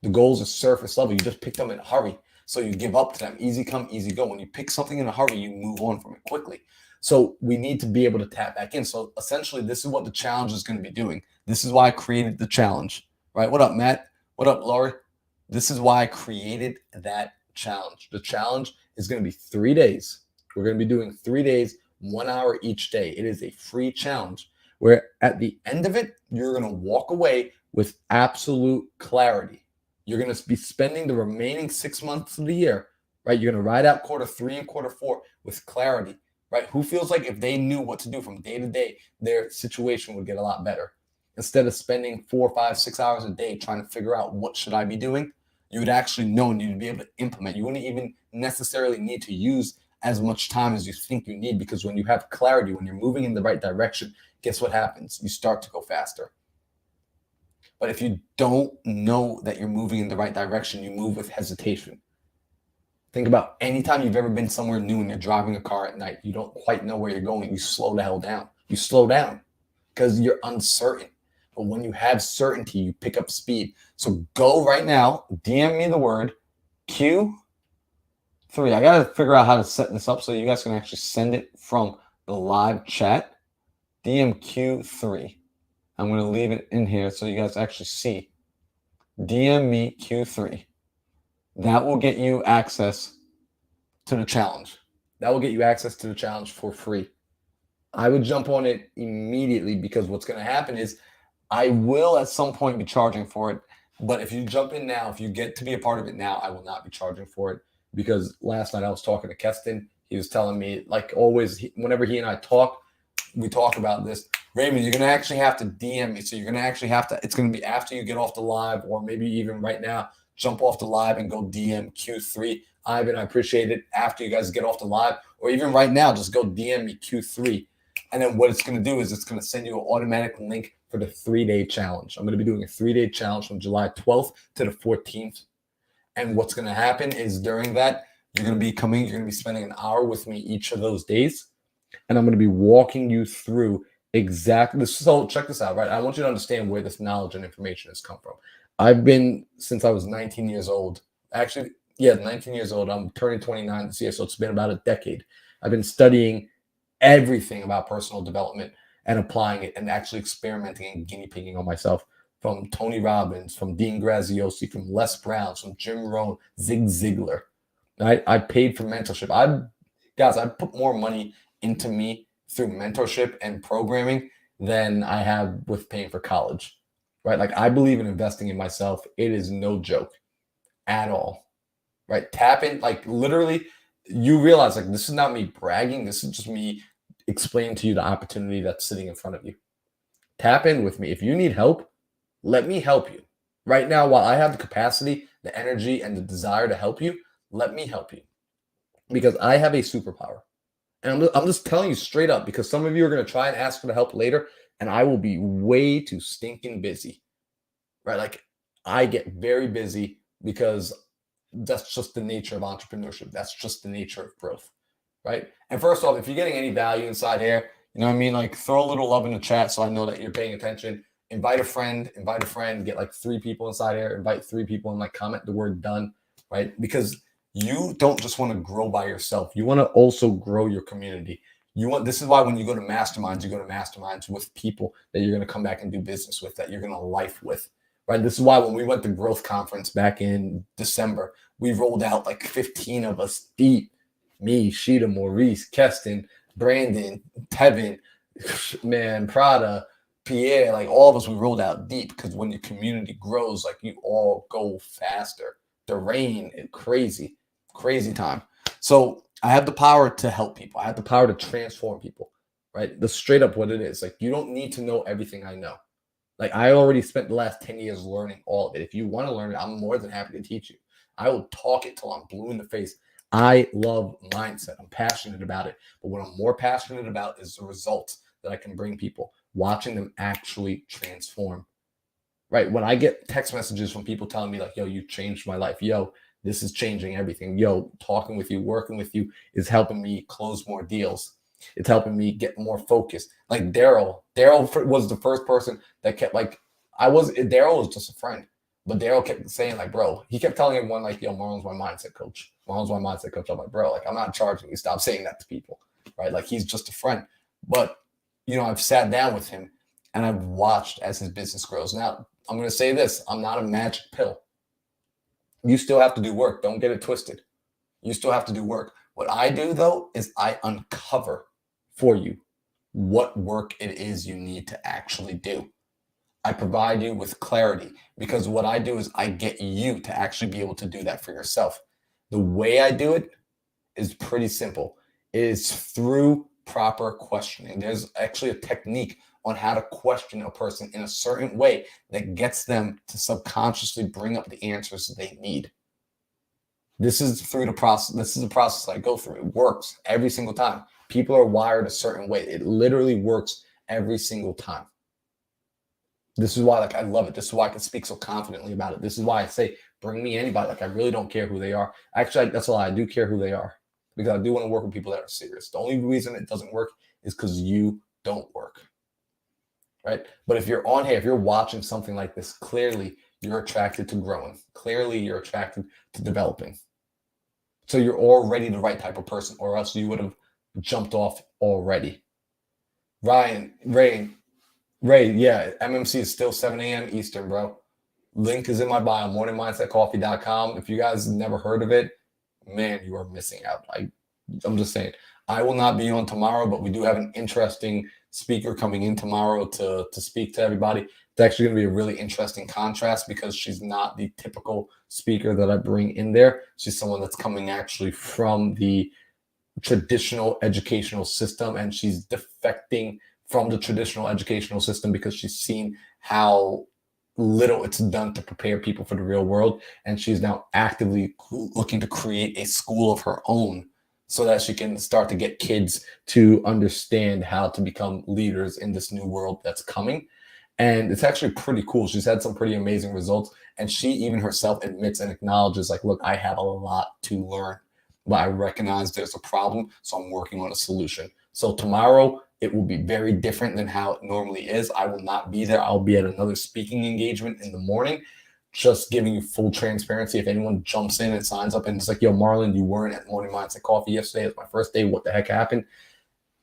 The goals are surface level. You just pick them in a hurry, so you give up to them. Easy come, easy go. When you pick something in a hurry, you move on from it quickly. So we need to be able to tap back in. So essentially, this is what the challenge is going to be doing. This is why I created the challenge, right? What up, Matt? What up, Laurie? This is why I created that challenge. The challenge is going to be 3 days. We're going to be doing 3 days, 1 hour each day. It is a free challenge where at the end of it, you're going to walk away with absolute clarity. You're going to be spending the remaining 6 months of the year, right? You're going to ride out Q3 and Q4 with clarity. Right? Who feels like if they knew what to do from day to day, their situation would get a lot better? Instead of spending 4, 5, 6 hours a day trying to figure out what should I be doing, you would actually know and you'd be able to implement. You wouldn't even necessarily need to use as much time as you think you need, because when you have clarity, when you're moving in the right direction, guess what happens? You start to go faster. But if you don't know that you're moving in the right direction, you move with hesitation. Think about any time you've ever been somewhere new and you're driving a car at night, you don't quite know where you're going. You slow the hell down. You slow down because you're uncertain. But when you have certainty, you pick up speed. So go right now, DM me the word Q3. I got to figure out how to set this up so you guys can actually send it from the live chat. DM Q3. I'm going to leave it in here so you guys actually see. DM me Q3. That will get you access to the challenge. That will get you access to the challenge for free. I would jump on it immediately, because what's going to happen is I will at some point be charging for it. But if you jump in now, if you get to be a part of it now, I will not be charging for it, because last night I was talking to Keston. He was telling me, like always, whenever he and I talk, we talk about this. Raymond, you're going to actually have to DM me. So you're going to actually have to, it's going to be after you get off the live, or maybe even right now, jump off the live and go DM Q3. Ivan, I appreciate it. After you guys get off the live, or even right now, just go DM me Q3. And then what it's going to do is it's going to send you an automatic link for the 3-day challenge. I'm going to be doing a 3-day challenge from July 12th to the 14th. And what's going to happen is during that, you're going to be spending an hour with me each of those days. And I'm going to be walking you through exactly. So check this out, right? I want you to understand where this knowledge and information has come from. I've been, since I was 19 years old, 19 years old. I'm turning 29 this year, so it's been about a decade. I've been studying everything about personal development. and applying it and actually experimenting and guinea pigging on myself. From Tony Robbins, from Dean Graziosi, from Les Brown, from Jim Rohn, Zig Ziglar. I paid for mentorship. I put more money into me through mentorship and programming than I have with paying for college, right? Like, I believe in investing in myself. It is no joke at all, right? Tap in, like, literally, you realize, like, this is not me bragging. This is just me explaining to you the opportunity that's sitting in front of you. Tap in with me. If you need help, let me help you. Right now, while I have the capacity, the energy, and the desire to help you, let me help you. Because I have a superpower. And I'm just telling you straight up, because some of you are going to try and ask for the help later, and I will be way too stinking busy, right? Like, I get very busy because that's just the nature of entrepreneurship. That's just the nature of growth, right? And first off, if you're getting any value inside here, you know what I mean? Like, throw a little love in the chat so I know that you're paying attention. Invite a friend, get like 3 people inside here, invite 3 people and like comment the word done, right? Because you don't just want to grow by yourself. You want to also grow your community. This is why when you go to masterminds with people that you're going to come back and do business with, that you're going to life with, right? This is why when we went to Growth Conference back in December, we rolled out like 15 of us deep. Me, Sheeta, Maurice, Keston, Brandon, Tevin, man, Prada, Pierre, like all of us, we rolled out deep, because when your community grows, like, you all go faster. The rain, crazy time. So I have the power to help people. I have the power to transform people, right? That's straight up what it is. Like, you don't need to know everything I know. Like, I already spent the last 10 years learning all of it. If you want to learn it, I'm more than happy to teach you. I will talk it till I'm blue in the face. I love mindset. I'm passionate about it. But what I'm more passionate about is the results that I can bring people, watching them actually transform, right? When I get text messages from people telling me like, yo, you changed my life. Yo, this is changing everything. Yo, talking with you, working with you is helping me close more deals. It's helping me get more focused. Like Daryl was the first person that kept Daryl was just a friend, but Daryl kept saying like, bro, he kept telling everyone like, yo, Marlon's my mindset coach. I'm like, bro, like, I'm not charging you. Stop saying that to people, right? Like, he's just a friend. But, you know, I've sat down with him and I've watched as his business grows. Now, I'm going to say this. I'm not a magic pill. You still have to do work. Don't get it twisted. You still have to do work. What I do, though, is I uncover for you what work it is you need to actually do. I provide you with clarity, because what I do is I get you to actually be able to do that for yourself. The way I do it is pretty simple. It is through proper questioning. There's actually a technique on how to question a person in a certain way that gets them to subconsciously bring up the answers they need. This is through the process. This is a process I go through. It works every single time. People are wired a certain way. It literally works every single time. This is why, like, I love it. This is why I can speak so confidently about it. This is why I say, bring me anybody. Like, I really don't care who they are. Actually, that's a lie. I do care who they are, because I do want to work with people that are serious. The only reason it doesn't work is because you don't work, right? But if you're on here, if you're watching something like this, clearly you're attracted to growing. Clearly you're attracted to developing. So you're already the right type of person, or else you would have jumped off already. Ray, yeah, MMC is still 7 a.m. Eastern, bro. Link is in my bio, morningmindsetcoffee.com. If you guys never heard of it, man, you are missing out. I'm just saying, I will not be on tomorrow, but we do have an interesting speaker coming in tomorrow to speak to everybody. It's actually going to be a really interesting contrast, because she's not the typical speaker that I bring in there. She's someone that's coming actually from the traditional educational system, and she's defecting from the traditional educational system because she's seen how little it's done to prepare people for the real world. And she's now actively looking to create a school of her own so that she can start to get kids to understand how to become leaders in this new world that's coming. And it's actually pretty cool. She's had some pretty amazing results. And she even herself admits and acknowledges, like, look, I have a lot to learn, but I recognize there's a problem, so I'm working on a solution. So tomorrow, it will be very different than how it normally is. I will not be there. I'll be at another speaking engagement in the morning, just giving you full transparency. If anyone jumps in and signs up and it's like, yo, Marlon, you weren't at Morning Mindset Coffee yesterday. It's my first day. What the heck happened?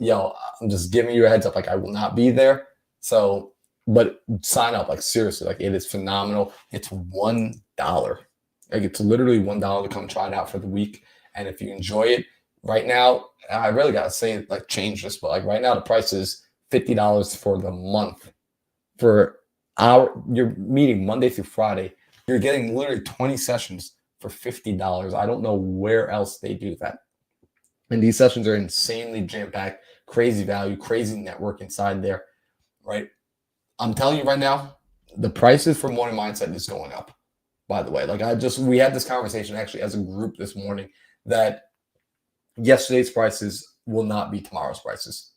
yo, I'm just giving you a heads up. Like, I will not be there. So, but sign up. Like, seriously, like, it is phenomenal. It's $1. Like, it's literally $1 to come try it out for the week. And if you enjoy it, right now, I really got to say, like, change this, but like right now, the price is $50 for the month. You're meeting Monday through Friday. You're getting literally 20 sessions for $50. I don't know where else they do that. And these sessions are insanely jam-packed, crazy value, crazy network inside there, right? I'm telling you right now, the prices for morning mindset is going up. By the way, like we had this conversation actually as a group this morning that yesterday's prices will not be tomorrow's prices.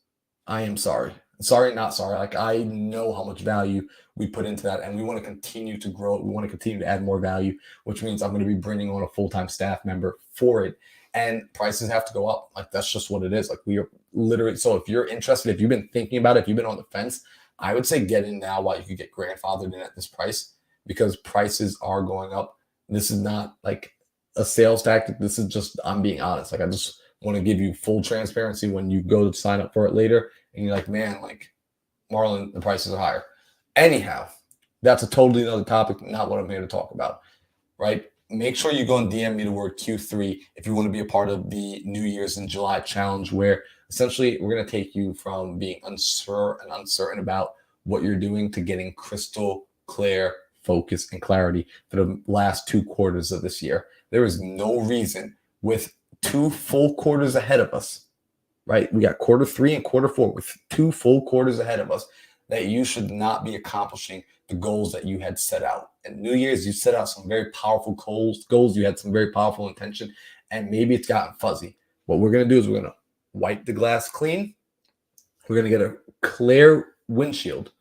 I am sorry. Sorry, not sorry. Like, I know how much value we put into that, and we want to continue to grow it. We want to continue to add more value, which means I'm going to be bringing on a full-time staff member for it. And prices have to go up. Like, that's just what it is. Like, we are literally, so if you're interested, if you've been thinking about it, if you've been on the fence, I would say get in now while you could get grandfathered in at this price, because prices are going up. This is not like a sales tactic. This is just, I'm being honest. Like, I just want to give you full transparency when you go to sign up for it later and you're like, man, like, Marlon, the prices are higher. Anyhow, that's a totally another topic, not what I'm here to talk about, right? Make sure you go and DM me the word Q3 if you want to be a part of the New Year's in July challenge, where essentially we're going to take you from being unsure and uncertain about what you're doing to getting crystal clear focus and clarity for the last 2 quarters of this year. There is no reason, with 2 full quarters ahead of us, right? We got Q3 and Q4 with 2 full quarters ahead of us, that you should not be accomplishing the goals that you had set out. And New Year's, you set out some very powerful goals. You had some very powerful intention, and maybe it's gotten fuzzy. What we're going to do is we're going to wipe the glass clean. We're going to get a clear windshield.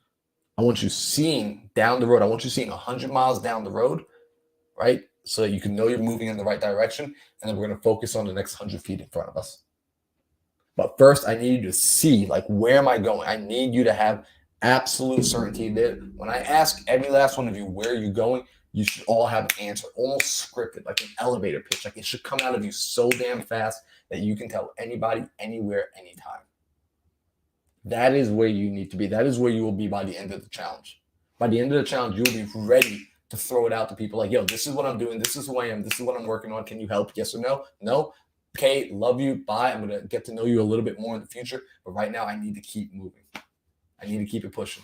I want you seeing down the road. I want you seeing 100 miles down the road, right? So that you can know you're moving in the right direction. And then we're going to focus on the next 100 feet in front of us. But first, I need you to see, like, where am I going? I need you to have absolute certainty that when I ask every last one of you, where are you going? You should all have an answer, almost scripted, like an elevator pitch. Like, it should come out of you so damn fast that you can tell anybody, anywhere, anytime. That is where you need to be. That is where you will be by the end of the challenge. By the end of the challenge, you'll be ready to throw it out to people like, yo, this is what I'm doing. This is who I am. This is what I'm working on. Can you help? Yes or no? No. Okay, love you. Bye. I'm going to get to know you a little bit more in the future. But right now, I need to keep moving. I need to keep it pushing.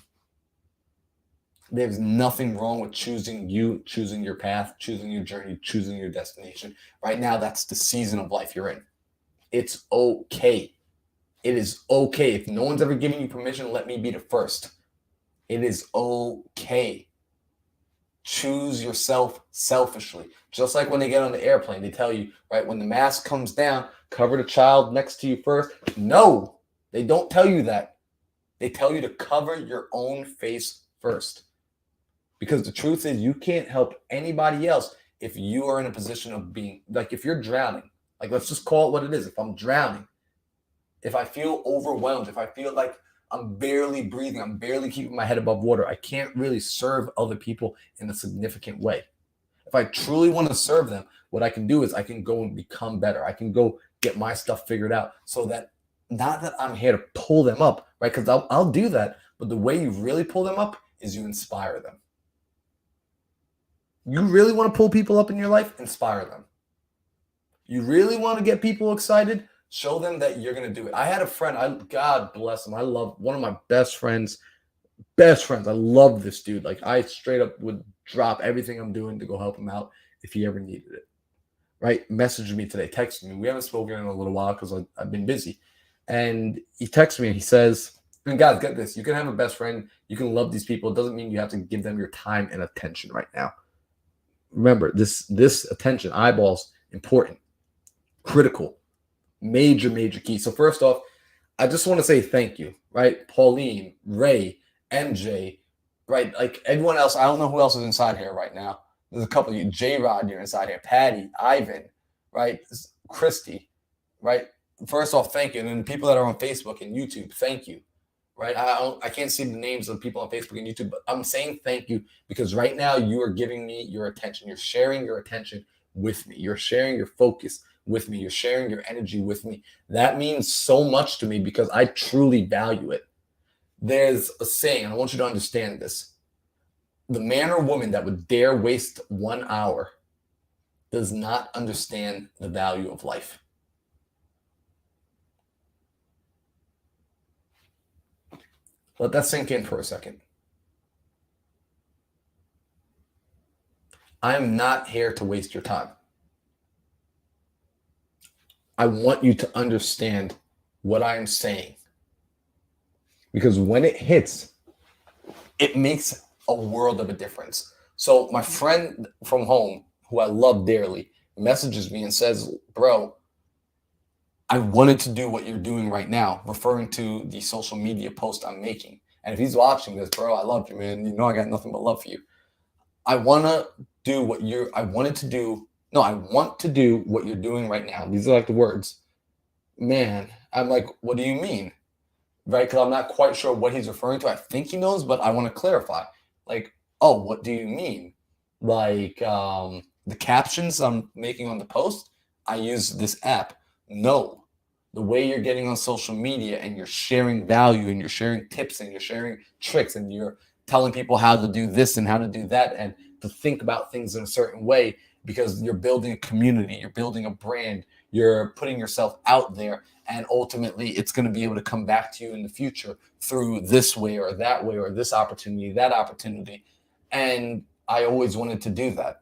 There's nothing wrong with choosing you, choosing your path, choosing your journey, choosing your destination. Right now, that's the season of life you're in. It's okay. It is okay. If no one's ever given you permission, let me be the first. It is okay. Choose yourself selfishly. Just like when they get on the airplane, they tell you, right, when the mask comes down, cover the child next to you first. No, they don't tell you that. They tell you to cover your own face first. Because the truth is, you can't help anybody else if you are in a position of being, like, if you're drowning, like, let's just call it what it is. If I'm drowning, if I feel overwhelmed, if I feel like I'm barely breathing, I'm barely keeping my head above water, I can't really serve other people in a significant way. If I truly want to serve them, what I can do is I can go and become better. I can go get my stuff figured out, so that, not that I'm here to pull them up, right? Because I'll do that. But the way you really pull them up is you inspire them. You really want to pull people up in your life? Inspire them. You really want to get people excited? Show them that you're going to do it. I had a friend, God bless him. I love one of my best friends. I love this dude. Like, I straight up would drop everything I'm doing to go help him out if he ever needed it. Right? Messaged me today, texted me. We haven't spoken in a little while because I've been busy. And he texts me and he says, and guys, get this. You can have a best friend. You can love these people. It doesn't mean you have to give them your time and attention right now. Remember, this attention, eyeballs, important, critical, major key. So first off, I just want to say thank you, right? Pauline, Ray, MJ, right? Like, everyone else, I don't know who else is inside here right now. There's a couple of you. J-Rod, you're inside here. Patty, Ivan, right? Christy, right? First off, thank you. And then the people that are on Facebook and YouTube, thank you, right? I can't see the names of the people on Facebook and YouTube, but I'm saying thank you because right now you are giving me your attention. You're sharing your attention with me. You're sharing your focus with me. You're sharing your energy with me. That means so much to me because I truly value it. There's a saying, and I want you to understand this. The man or woman that would dare waste 1 hour does not understand the value of life. Let that sink in for a second. I am not here to waste your time. I want you to understand what I am saying. Because when it hits, it makes a world of a difference. So my friend from home, who I love dearly, messages me and says, bro, I wanted to do what you're doing right now, referring to the social media post I'm making. And if he's watching this, bro, I love you, man. You know I got nothing but love for you. I want to do what I want to do what you're doing right now. These are like the words. Man, I'm like, what do you mean? Right? Because I'm not quite sure what he's referring to. I think he knows, but I want to clarify. Like, oh, what do you mean? Like the captions I'm making on the post, I use this app. No. The way you're getting on social media and you're sharing value and you're sharing tips and you're sharing tricks and you're telling people how to do this and how to do that and to think about things in a certain way because you're building a community, you're building a brand, you're putting yourself out there, and ultimately it's going to be able to come back to you in the future through this way or this opportunity, that opportunity. And I always wanted to do that.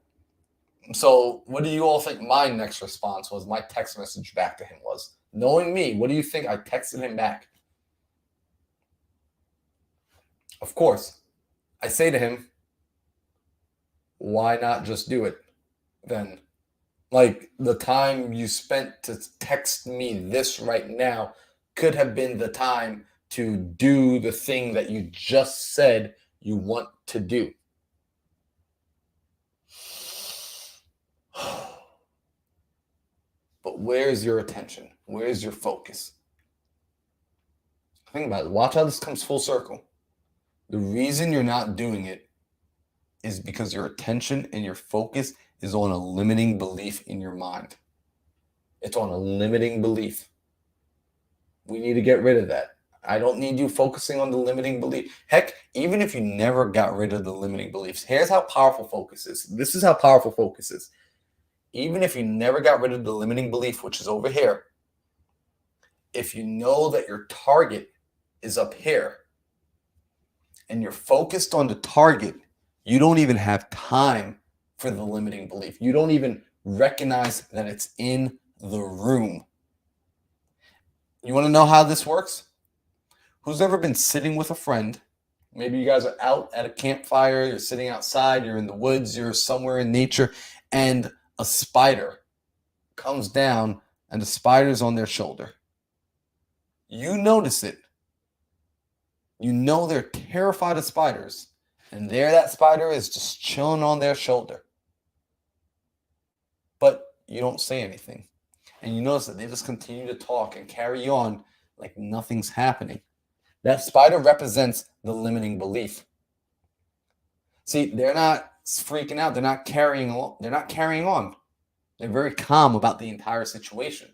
So what do you all think my next response was? My text message back to him was, knowing me, what do you think I texted him back? Of course, I say to him, why not just do it then? Like, the time you spent to text me this right now could have been the time to do the thing that you just said you want to do. But where's your attention? Where's your focus? Think about it. Watch how this comes full circle. The reason you're not doing it is because your attention and your focus is on a limiting belief in your mind. It's on a limiting belief. We need to get rid of that. I don't need you focusing on the limiting belief. Heck, even if you never got rid of the limiting beliefs, here's how powerful focus is. This is how powerful focus is. Even if you never got rid of the limiting belief, which is over here, if you know that your target is up here and you're focused on the target, you don't even have time for the limiting belief. You don't even recognize that it's in the room. You want to know how this works? Who's ever been sitting with a friend? Maybe you guys are out at a campfire, you're sitting outside, you're in the woods, you're somewhere in nature, and a spider comes down and the spider's on their shoulder. You notice it. You know they're terrified of spiders, and there that spider is just chilling on their shoulder. But you don't say anything. And you notice that they just continue to talk and carry on like nothing's happening. That spider represents the limiting belief. See, they're not freaking out. They're not carrying on. They're very calm about the entire situation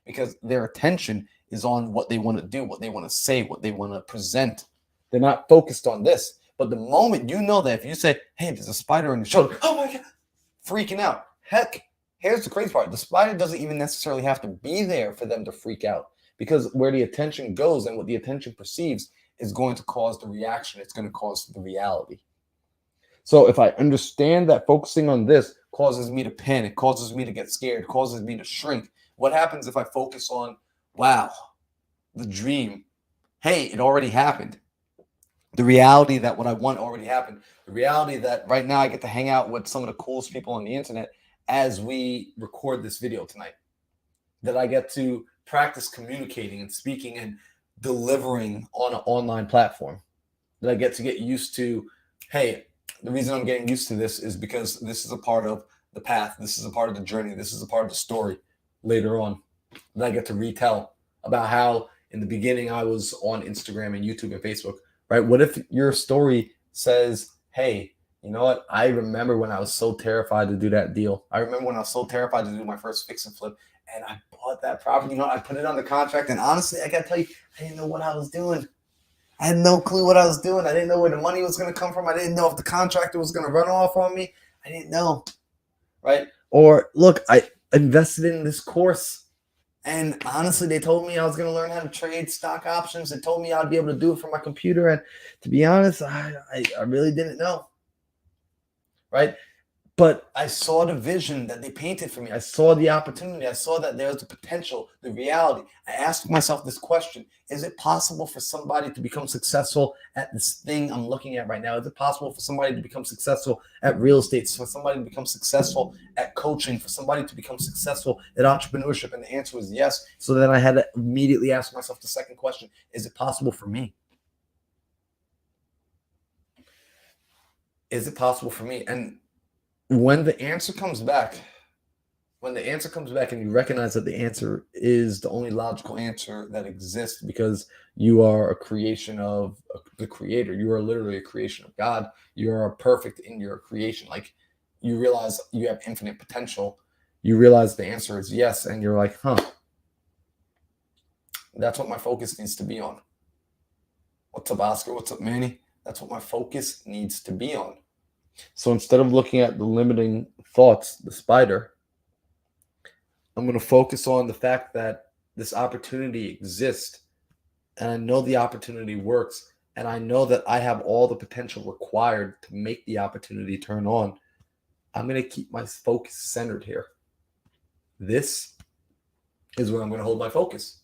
because their attention is on what they want to do, what they want to say, what they want to present. They're not focused on this. But the moment you know that if you say, hey, there's a spider on your shoulder, oh my God, freaking out. Heck, here's the crazy part. The spider doesn't even necessarily have to be there for them to freak out because where the attention goes and what the attention perceives is going to cause the reaction. It's going to cause the reality. So if I understand that focusing on this causes me to panic, causes me to get scared, causes me to shrink, what happens if I focus on, wow, the dream? Hey, it already happened. The reality that what I want already happened. The reality that right now I get to hang out with some of the coolest people on the internet as we record this video tonight. That I get to practice communicating and speaking and delivering on an online platform. That I get to get used to, hey, the reason I'm getting used to this is because this is a part of the path. This is a part of the journey. This is a part of the story later on that I get to retell about how in the beginning I was on Instagram and YouTube and Facebook, right? What if your story says, hey, You know what? I remember when I was so terrified to do that deal. I remember when I was so terrified to do my first fix and flip, and I bought that property. You know, I put it on the contract, and honestly, I gotta tell you, I didn't know what I was doing. I had no clue what I was doing. I didn't know where the money was gonna come from. I didn't know if the contractor was gonna run off on me. I didn't know, right? Or look, I invested in this course. And honestly, they told me I was going to learn how to trade stock options. They told me I'd be able to do it from my computer. And to be honest, I really didn't know. Right. But I saw the vision that they painted for me. I saw the opportunity. I saw that there was the potential, the reality. I asked myself this question: is it possible for somebody to become successful at this thing I'm looking at right now? Is it possible for somebody to become successful at real estate, for somebody to become successful at coaching, for somebody to become successful at entrepreneurship? And the answer was yes. So then I had to immediately ask myself the second question: is it possible for me? Is it possible for me? And when the answer comes back, and you recognize that the answer is the only logical answer that exists because you are a creation of the creator. You are literally a creation of God. You are perfect in your creation. Like, you realize you have infinite potential. You realize the answer is yes. And you're like, that's what my focus needs to be on. What's up, Oscar? What's up, Manny? That's what my focus needs to be on. So instead of looking at the limiting thoughts, the spider, I'm going to focus on the fact that this opportunity exists, and I know the opportunity works, and I know that I have all the potential required to make the opportunity turn on. I'm going to keep my focus centered here. This is where I'm going to hold my focus.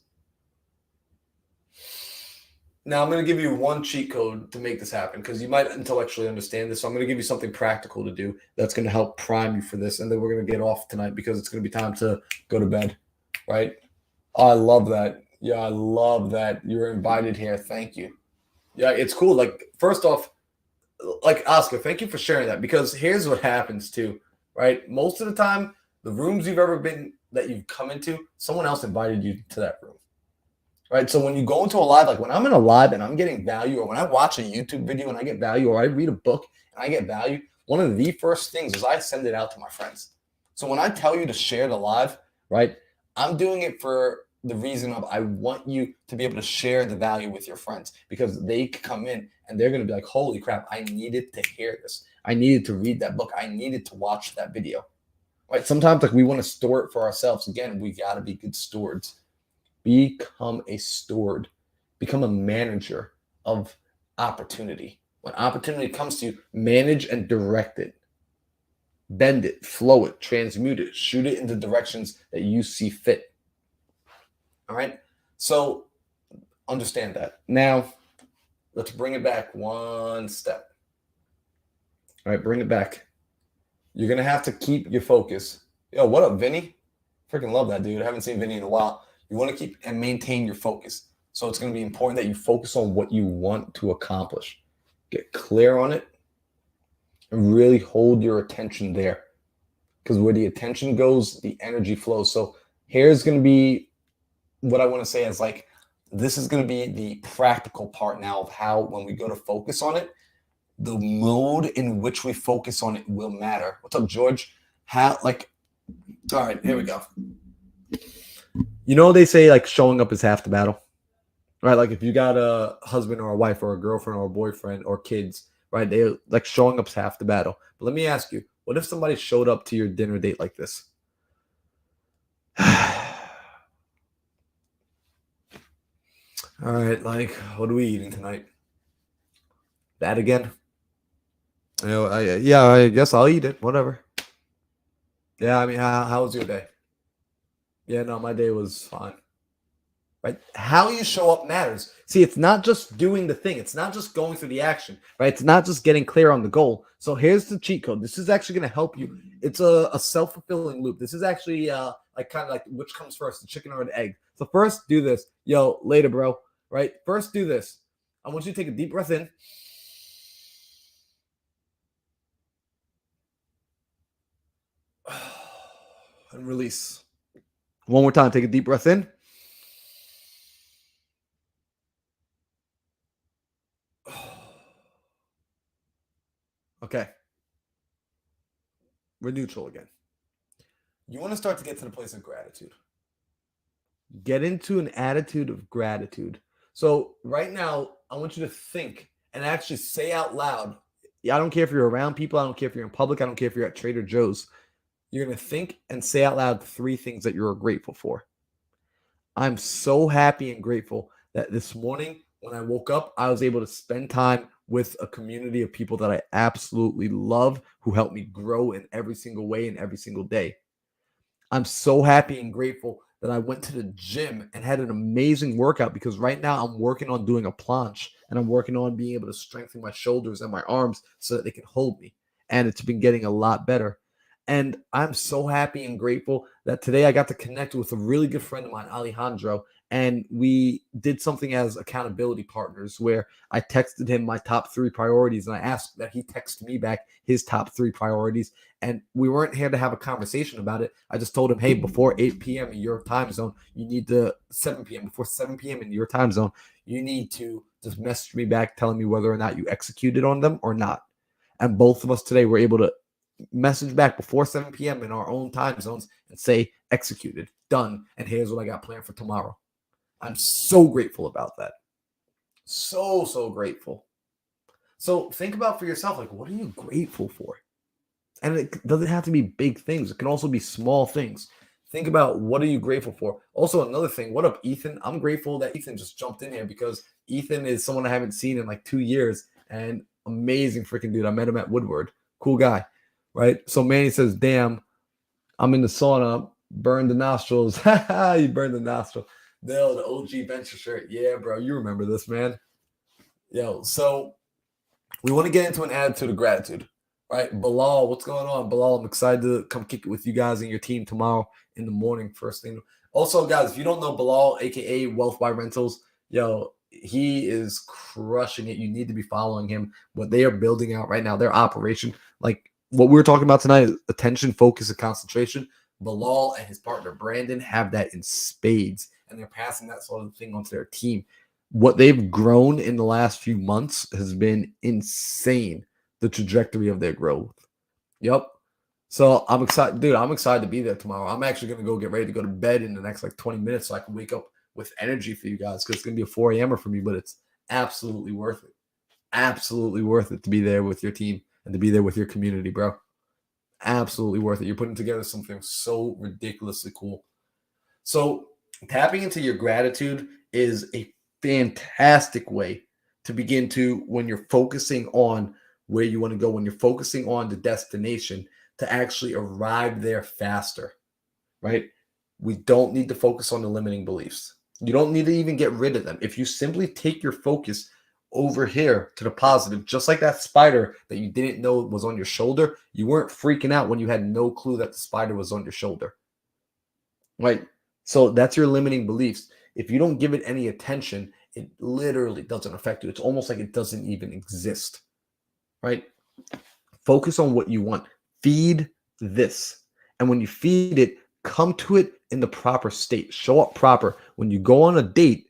Now, I'm going to give you one cheat code to make this happen because you might intellectually understand this. So I'm going to give you something practical to do that's going to help prime you for this. And then we're going to get off tonight because it's going to be time to go to bed, right? Oh, I love that. Yeah, I love that. You're invited here. Thank you. Yeah, it's cool. Like, first off, like, Oscar, thank you for sharing that, because here's what happens too, right? Most of the time, the rooms you've ever been that you've come into, someone else invited you to that room. Right. So when you go into a live, like when I'm in a live and I'm getting value, or when I watch a YouTube video and I get value, or I read a book and I get value, one of the first things is I send it out to my friends. So when I tell you to share the live, right, I'm doing it for the reason of I want you to be able to share the value with your friends, because they come in and they're going to be like, holy crap, I needed to hear this. I needed to read that book. I needed to watch that video. Right. Sometimes, like, we want to store it for ourselves. Again, we got to be good stewards. Become a steward, become a manager of opportunity. When opportunity comes to you, manage and direct it, bend it, flow it, transmute it, shoot it into directions that you see fit. All right. So understand that. Now, let's bring it back one step. All right. Bring it back. You're going to have to keep your focus. Yo, what up, Vinny? Freaking love that dude. I haven't seen Vinny in a while. You want to keep and maintain your focus. So it's going to be important that you focus on what you want to accomplish. Get clear on it and really hold your attention there. Because where the attention goes, the energy flows. So here's going to be what I want to say is, like, this is going to be the practical part now of how, when we go to focus on it, the mode in which we focus on it will matter. What's up, George? All right, here we go. You know, they say, like, showing up is half the battle, right? Like, if you got a husband or a wife or a girlfriend or a boyfriend or kids, right? They like, showing up's half the battle. But let me ask you, what if somebody showed up to your dinner date like this? All right, like, what are we eating tonight? That again? You know, I guess I'll eat it. Whatever. Yeah, I mean, how was your day? Yeah, no, my day was fine. Right? How you show up matters. See, it's not just doing the thing. It's not just going through the action, right? It's not just getting clear on the goal. So here's the cheat code. This is actually going to help you. It's a self-fulfilling loop. This is actually like, kind of like, which comes first, the chicken or the egg. So first, do this. Yo, later, bro. Right? First, do this. I want you to take a deep breath in. And release. One more time. Take a deep breath in. Okay. We're neutral again. You want to start to get to the place of gratitude. Get into an attitude of gratitude. So right now, I want you to think and actually say out loud. I don't care if you're around people. I don't care if you're in public. I don't care if you're at Trader Joe's. You're going to think and say out loud 3 things that you're grateful for. I'm so happy and grateful that this morning when I woke up, I was able to spend time with a community of people that I absolutely love who helped me grow in every single way and every single day. I'm so happy and grateful that I went to the gym and had an amazing workout because right now I'm working on doing a planche and I'm working on being able to strengthen my shoulders and my arms so that they can hold me. And it's been getting a lot better. And I'm so happy and grateful that today I got to connect with a really good friend of mine, Alejandro, and we did something as accountability partners where I texted him my top 3 priorities and I asked that he text me back his top 3 priorities. And we weren't here to have a conversation about it. I just told him, hey, before 8 p.m. in your time zone, you need to 7 p.m. Before 7 p.m. in your time zone, you need to just message me back telling me whether or not you executed on them or not. And both of us today were able to message back before 7 p.m. in our own time zones and say executed, done, and here's what I got planned for tomorrow. I'm so grateful about that. So grateful. So think about for yourself, like, what are you grateful for? And it doesn't have to be big things. It can also be small things. Think about what are you grateful for. Also, another thing, what up, Ethan? I'm grateful that Ethan just jumped in here because Ethan is someone I haven't seen in like 2 years and amazing freaking dude. I met him at Woodward. Cool guy, right? So Manny says, damn, I'm in the sauna, burned the nostrils. You burned the nostril. Dale, the OG Venture shirt. Yeah, bro, you remember this, man. Yo, so we want to get into an attitude of gratitude, right? Bilal, what's going on? Bilal, I'm excited to come kick it with you guys and your team tomorrow in the morning, first thing. Also, guys, if you don't know Bilal, a.k.a. Wealth by Rentals, yo, he is crushing it. You need to be following him. What they are building out right now, their operation, like what we were talking about tonight is attention, focus, and concentration. Bilal and his partner, Brandon, have that in spades, and they're passing that sort of thing onto their team. What they've grown in the last few months has been insane, the trajectory of their growth. Yep. So I'm excited, dude. I'm excited to be there tomorrow. I'm actually going to go get ready to go to bed in the next like 20 minutes so I can wake up with energy for you guys because it's going to be a 4 a.m.er for me, but it's absolutely worth it. Absolutely worth it to be there with your team and to be there with your community, bro. Absolutely worth it. You're putting together something so ridiculously cool. So tapping into your gratitude is a fantastic way to begin to, when you're focusing on where you want to go, when you're focusing on the destination, to actually arrive there faster, right? We don't need to focus on the limiting beliefs. You don't need to even get rid of them. If you simply take your focus over here to the positive, just like that spider that you didn't know was on your shoulder, you weren't freaking out when you had no clue that the spider was on your shoulder, right? So that's your limiting beliefs. If you don't give it any attention, it literally doesn't affect you. It's almost like it doesn't even exist, right? Focus on what you want. Feed this. And when you feed it, come to it in the proper state. Show up proper. When you go on a date,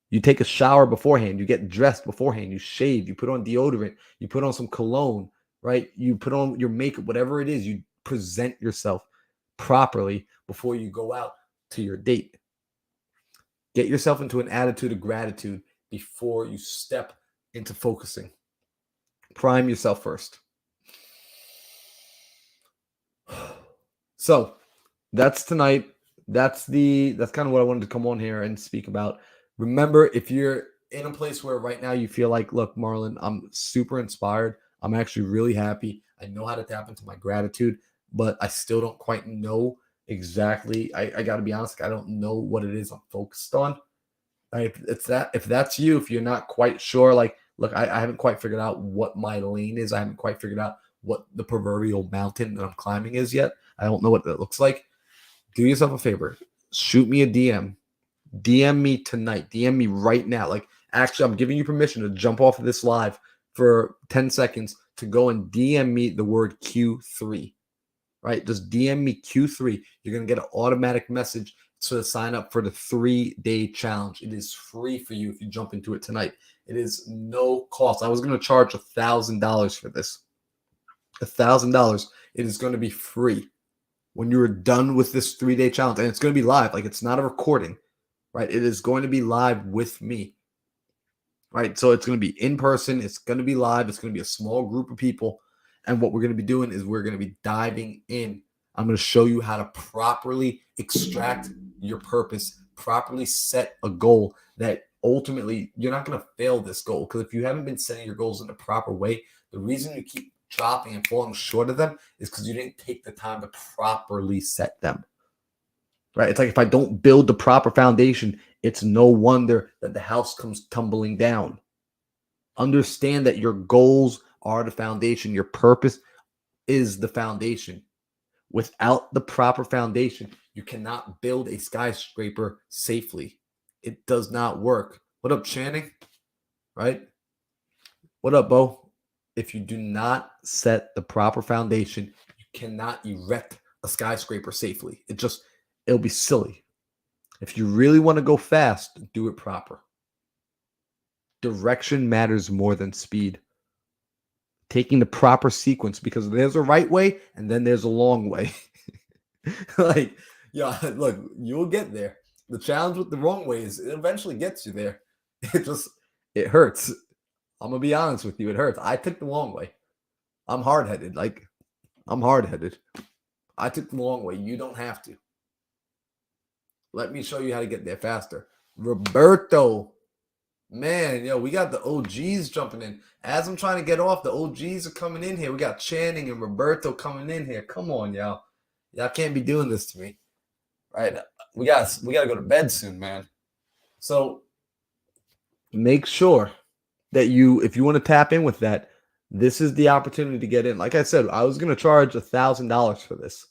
you take a shower beforehand. You get dressed beforehand. You shave. You put on deodorant. You put on some cologne, right? You put on your makeup, whatever it is. You present yourself properly before you go out to your date. Get yourself into an attitude of gratitude before you step into focusing. Prime yourself first. So that's tonight. That's kind of what I wanted to come on here and speak about. Remember, if you're in a place where right now you feel like, look, Marlon, I'm super inspired. I'm actually really happy. I know how to tap into my gratitude, but I still don't quite know exactly. I got to be honest. I don't know what it is I'm focused on. Right? If that's you, if you're not quite sure, like, look, I haven't quite figured out what my lane is. I haven't quite figured out what the proverbial mountain that I'm climbing is yet. I don't know what that looks like. Do yourself a favor. Shoot me a DM. DM me tonight. DM me right now. Like, actually, I'm giving you permission to jump off of this live for 10 seconds to go and DM me the word Q3. Right? Just DM me Q3. You're going to get an automatic message to sign up for the 3-day challenge. It is free for you if you jump into it tonight. It is no cost. I was going to charge $1,000 for this. $1,000. It is going to be free when you're done with this 3-day challenge. And it's going to be live. Like, it's not a recording, right? It is going to be live with me, right? So it's going to be in person. It's going to be live. It's going to be a small group of people. And what we're going to be doing is we're going to be diving in. I'm going to show you how to properly extract your purpose, properly set a goal that ultimately you're not going to fail this goal. Because if you haven't been setting your goals in the proper way, the reason you keep dropping and falling short of them is because you didn't take the time to properly set them. Right? It's like if I don't build the proper foundation, it's no wonder that the house comes tumbling down. Understand that your goals are the foundation. Your purpose is the foundation. Without the proper foundation, you cannot build a skyscraper safely. It does not work. What up, Channing? Right? What up, Bo? If you do not set the proper foundation, you cannot erect a skyscraper safely. It'll be silly. If you really want to go fast, do it proper. Direction matters more than speed. Taking the proper sequence, because there's a right way and then there's a long way. Like, yeah, look, you'll get there. The challenge with the wrong way is it eventually gets you there. It hurts. I'm going to be honest with you. It hurts. I took the long way. I'm hard-headed. I took the long way. You don't have to. Let me show you how to get there faster. Roberto. Man, yo, we got the OGs jumping in. As I'm trying to get off, the OGs are coming in here. We got Channing and Roberto coming in here. Come on, y'all. Y'all can't be doing this to me. Right? We got to go to bed soon, man. So make sure that if you want to tap in with that, this is the opportunity to get in. Like I said, I was going to charge $1,000 for this,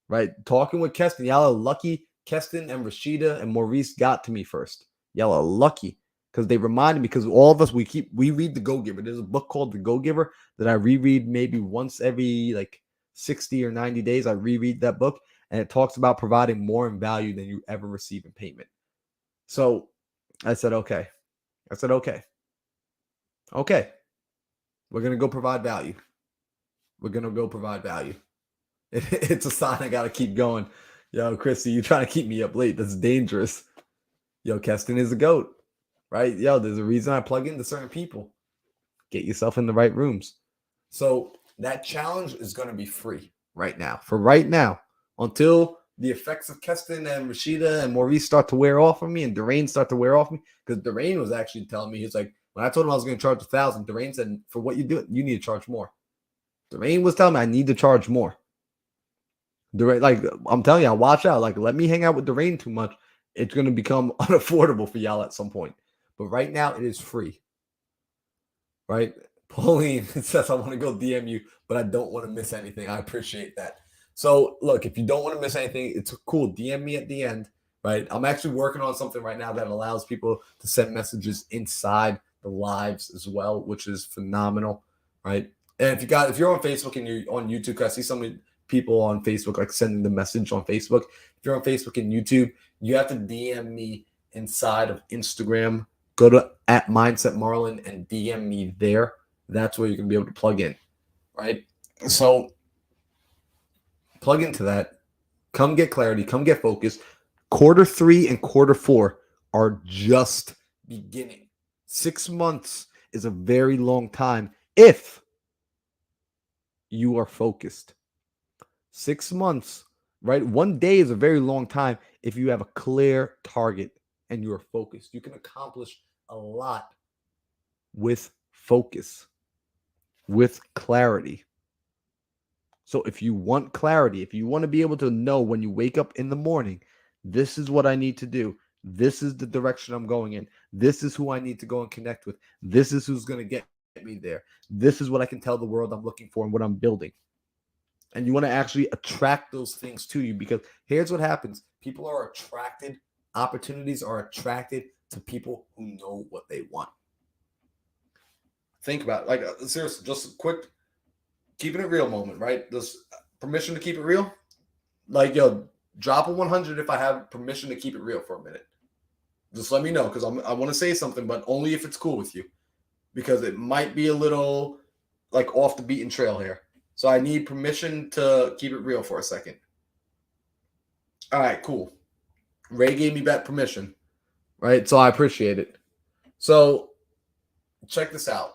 right? Talking with Keston, y'all are lucky. Keston and Rashida and Maurice got to me first. Y'all are lucky because they reminded me, because all of us, we read The Go-Giver. There's a book called The Go-Giver that I reread maybe once every like 60 or 90 days. I reread that book, and it talks about providing more in value than you ever receive in payment. So I said, okay. Okay, we're going to go provide value. It's a sign I got to keep going. Yo, Chrissy, you trying to keep me up late. That's dangerous. Yo, Keston is a goat, right? Yo, there's a reason I plug into certain people. Get yourself in the right rooms. So that challenge is going to be free right now. For right now, until the effects of Keston and Rashida and Maurice start to wear off of me and Darain start to wear off me. Because Darain was actually telling me, he's like, when I told him I was going to charge $1,000, Darain said, for what you do, you need to charge more. Darain was telling me I need to charge more. Darain, like, I'm telling y'all, watch out. Like, let me hang out with Darain too much. It's going to become unaffordable for y'all at some point. But right now, it is free. Right? Pauline says, I want to go DM you, but I don't want to miss anything. I appreciate that. So, look, if you don't want to miss anything, it's cool. DM me at the end, right? I'm actually working on something right now that allows people to send messages inside the lives as well, which is phenomenal, right? And if you're on Facebook and you're on YouTube, because I see some people on Facebook like sending the message on Facebook. If you're on Facebook and YouTube, you have to DM me inside of Instagram. Go to @MindsetMarlon and DM me there. That's where you're going to be able to plug in, right? So plug into that. Come get clarity. Come get focus. Q3 and Q4 are just beginning. 6 months is a very long time if you are focused. 6 months, right? 1 day is a very long time if you have a clear target and you are focused. You can accomplish a lot with focus, with clarity. So if you want clarity, if you want to be able to know when you wake up in the morning, this is what I need to do. This is the direction I'm going in. This is who I need to go and connect with. This is who's going to get me there. This is what I can tell the world I'm looking for and what I'm building. And you want to actually attract those things to you, because here's what happens. People are attracted. Opportunities are attracted to people who know what they want. Think about it. Like, seriously, just a quick keeping it real moment, right? This permission to keep it real. Like, yo, drop a 100 if I have permission to keep it real for a minute. Just let me know, because I want to say something, but only if it's cool with you, because it might be a little like off the beaten trail here. So I need permission to keep it real for a second. All right, cool. Ray gave me that permission, right? So I appreciate it. So check this out.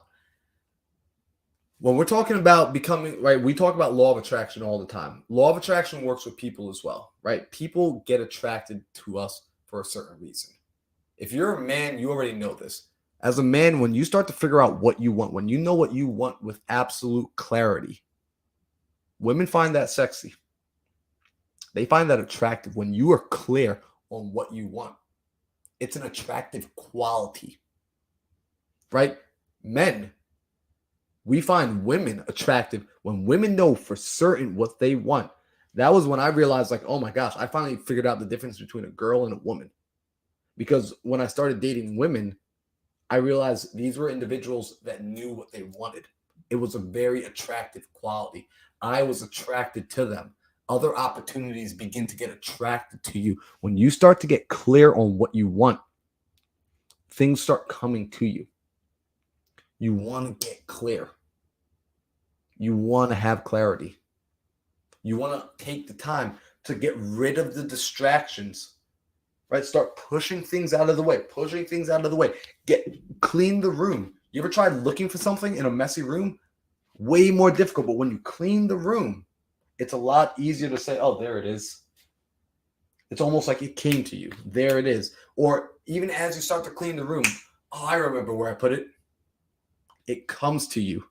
When we're talking about becoming, right, we talk about law of attraction all the time. Law of attraction works with people as well, right? People get attracted to us for a certain reason. If you're a man, you already know this. As a man, when you start to figure out what you want, when you know what you want with absolute clarity, women find that sexy. They find that attractive when you are clear on what you want. It's an attractive quality, right? Men, we find women attractive when women know for certain what they want. That was when I realized, like, oh my gosh, I finally figured out the difference between a girl and a woman. Because when I started dating women, I realized these were individuals that knew what they wanted. It was a very attractive quality. I was attracted to them. Other opportunities begin to get attracted to you. When you start to get clear on what you want, things start coming to you. You want to get clear. You want to have clarity. You want to take the time to get rid of the distractions, right? Start pushing things out of the way, clean the room. You ever tried looking for something in a messy room? Way more difficult, but when you clean the room, it's a lot easier to say, oh, there it is. It's almost like it came to you. There it is. Or even as you start to clean the room, oh, I remember where I put it. It comes to you.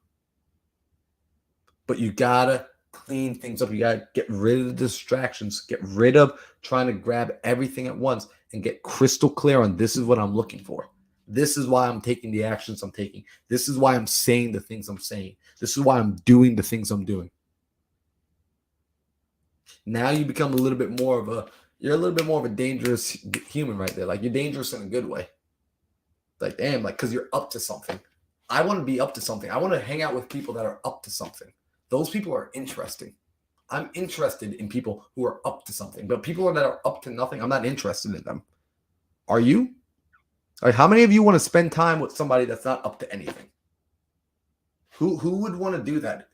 But you gotta clean things up. You gotta get rid of the distractions. Get rid of trying to grab everything at once and get crystal clear on this is what I'm looking for. This is why I'm taking the actions I'm taking. This is why I'm saying the things I'm saying. This is why I'm doing the things I'm doing. Now you become a little bit more of a dangerous human right there. Like, you're dangerous in a good way. Like, damn, like, because you're up to something. I want to be up to something. I want to hang out with people that are up to something. Those people are interesting. I'm interested in people who are up to something. But people that are up to nothing, I'm not interested in them. Are you? Like, how many of you want to spend time with somebody that's not up to anything? Who would want to do that?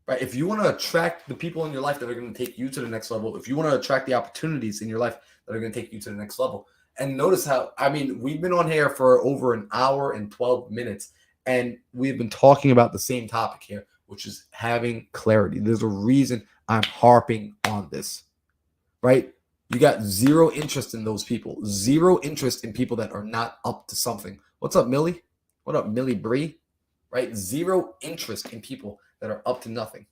Right? If you want to attract the people in your life that are going to take you to the next level, if you want to attract the opportunities in your life that are going to take you to the next level, and notice how, we've been on here for over an hour and 12 minutes, and we've been talking about the same topic here, which is having clarity. There's a reason I'm harping on this, right? You got zero interest in those people, zero interest in people that are not up to something. What's up, Millie? What up, Millie Bree? Right? Zero interest in people that are up to nothing.